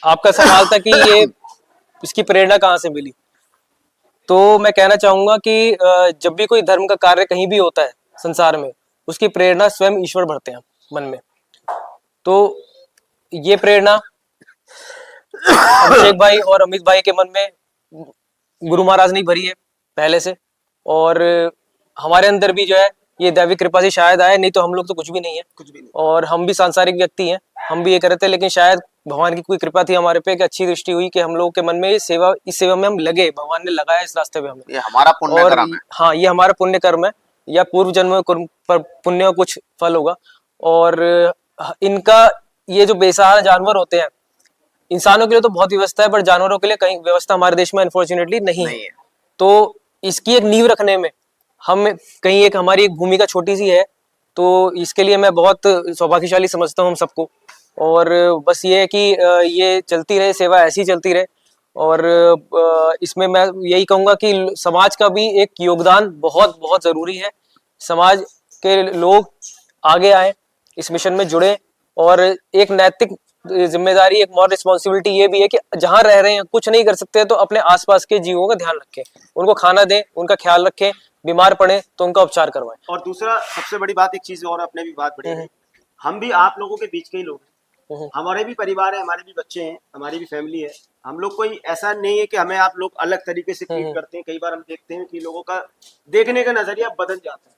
S11: आपका सवाल था कि ये इसकी प्रेरणा कहाँ से मिली, तो मैं कहना चाहूंगा कि जब भी कोई धर्म का कार्य कहीं भी होता है संसार में, उसकी प्रेरणा स्वयं ईश्वर भरते हैं मन में। तो ये प्रेरणा अभिषेक भाई और अमित भाई के मन में गुरु महाराज ने भरी है पहले से, और हमारे अंदर भी जो है ये दैविक कृपा से शायद आए, नहीं तो हम लोग तो कुछ भी नहीं है, और हम भी सांसारिक व्यक्ति हैं, हम भी ये करते हैं। लेकिन शायद भगवान की कोई कृपा थी हमारे पे, कि अच्छी दृष्टि हुई कि हम लोगों के मन में इस सेवा में हम लगे, भगवान ने लगाया इस रास्ते पे हमें।
S10: ये हमारा पुण्य कर्म है।
S11: हाँ, ये हमारा पुण्य कर्म है, या पूर्व जन्म पर पुण्य का कुछ फल होगा। और इनका ये जो बेसहारा जानवर होते हैं, इंसानों के लिए तो बहुत व्यवस्था है, पर जानवरों के लिए कहीं व्यवस्था हमारे देश में अनफॉर्चुनेटली नहीं है। तो इसकी एक नींव रखने में हम कहीं एक हमारी एक भूमिका छोटी सी है, तो इसके लिए मैं बहुत सौभाग्यशाली समझता हूँ हम सबको। और बस ये है कि ये चलती रहे, सेवा ऐसी चलती रहे। और इसमें मैं यही कहूँगा कि समाज का भी एक योगदान बहुत बहुत ज़रूरी है। समाज के लोग आगे आए, इस मिशन में जुड़े, और एक नैतिक जिम्मेदारी, एक मॉरल रिस्पॉन्सिबिलिटी ये भी है कि जहाँ रह रहे हैं कुछ नहीं कर सकते तो अपने आसपास के जीवों का ध्यान रखें, उनको खाना दें, उनका ख्याल रखें, बीमार पड़े तो उनका उपचार करवाएं।
S18: और दूसरा सबसे बड़ी बात, एक चीज और अपने भी बात बड़ी है, हम भी आप लोगों के बीच के ही लोग हैं, हमारे भी परिवार है, हमारे भी बच्चे हैं, हमारी भी फैमिली है। हम लोग कोई ऐसा नहीं है कि हमें आप लोग अलग तरीके से ट्रीट करते हैं। कई बार हम देखते हैं कि लोगों का देखने का नजरिया बदल जाता है,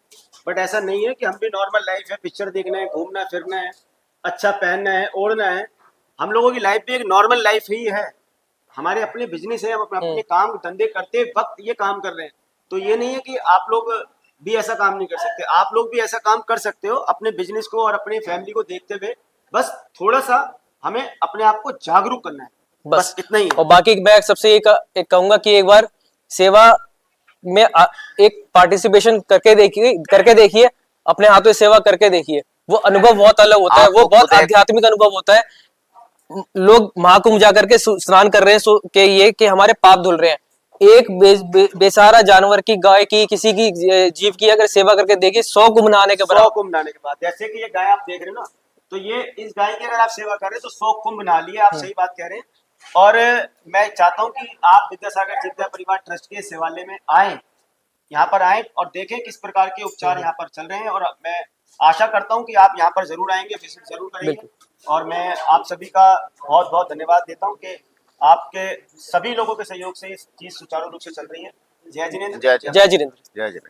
S18: बट ऐसा नहीं है कि हम भी नॉर्मल लाइफ है, पिक्चर देखना है, घूमना फिरना है, अच्छा पहनना है, ओढ़ना है। हम लोगों की लाइफ भी एक नॉर्मल लाइफ ही है। हमारे अपने बिजनेस है, हम अपने काम धंधे करते वक्त ये काम कर रहे हैं, तो ये नहीं है कि आप लोग भी ऐसा काम नहीं कर सकते। आप लोग भी ऐसा काम कर सकते हो अपने बिजनेस को और अपनी फैमिली को देखते हुए। बस थोड़ा सा हमें अपने आप को जागरूक करना है, बस इतना ही है।
S11: और बाकी मैं सबसे एक कहूंगा कि एक बार सेवा में एक पार्टिसिपेशन करके देखिए, अपने हाथों से सेवा करके देखिए, वो अनुभव बहुत अलग होता है, वो बहुत आध्यात्मिक अनुभव होता है। लोग महाकुंभ जाकर के स्नान कर रहे हैं कि ये कि हमारे पाप धुल रहे हैं। एक बेसहारा जानवर की, गाय की, किसी की जीव की अगर सेवा करके देखिए 100 कुंभ नहाने के
S18: बाद। जैसे कि ये गाय आप देख रहे हो ना, तो ये इस गाय की अगर आप सेवा कर रहे हैं तो 100 कुंभ नहा लिए। आप सही बात कह रहे हैं। और मैं चाहता हूं कि आप विद्यासागर जीवदया परिवार ट्रस्ट के सेवालय में आए, यहाँ पर आए और देखें किस प्रकार के उपचार यहाँ पर चल रहे हैं। और मैं आशा करता हूँ कि आप यहाँ पर जरूर आएंगे, विजिट जरूर करेंगे। और मैं आप सभी का बहुत बहुत धन्यवाद देता हूँ कि आपके सभी लोगों के सहयोग से ये चीज सुचारू रूप से चल रही है। जय जिनेंद्र।
S11: जय जिनेंद्र।
S10: जय जिनेंद्र।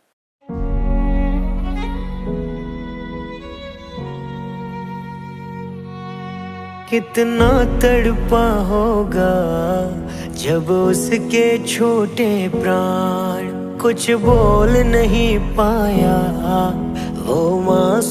S2: कितना तड़पा होगा जब उसके छोटे प्राण कुछ बोल नहीं पाया, वो मां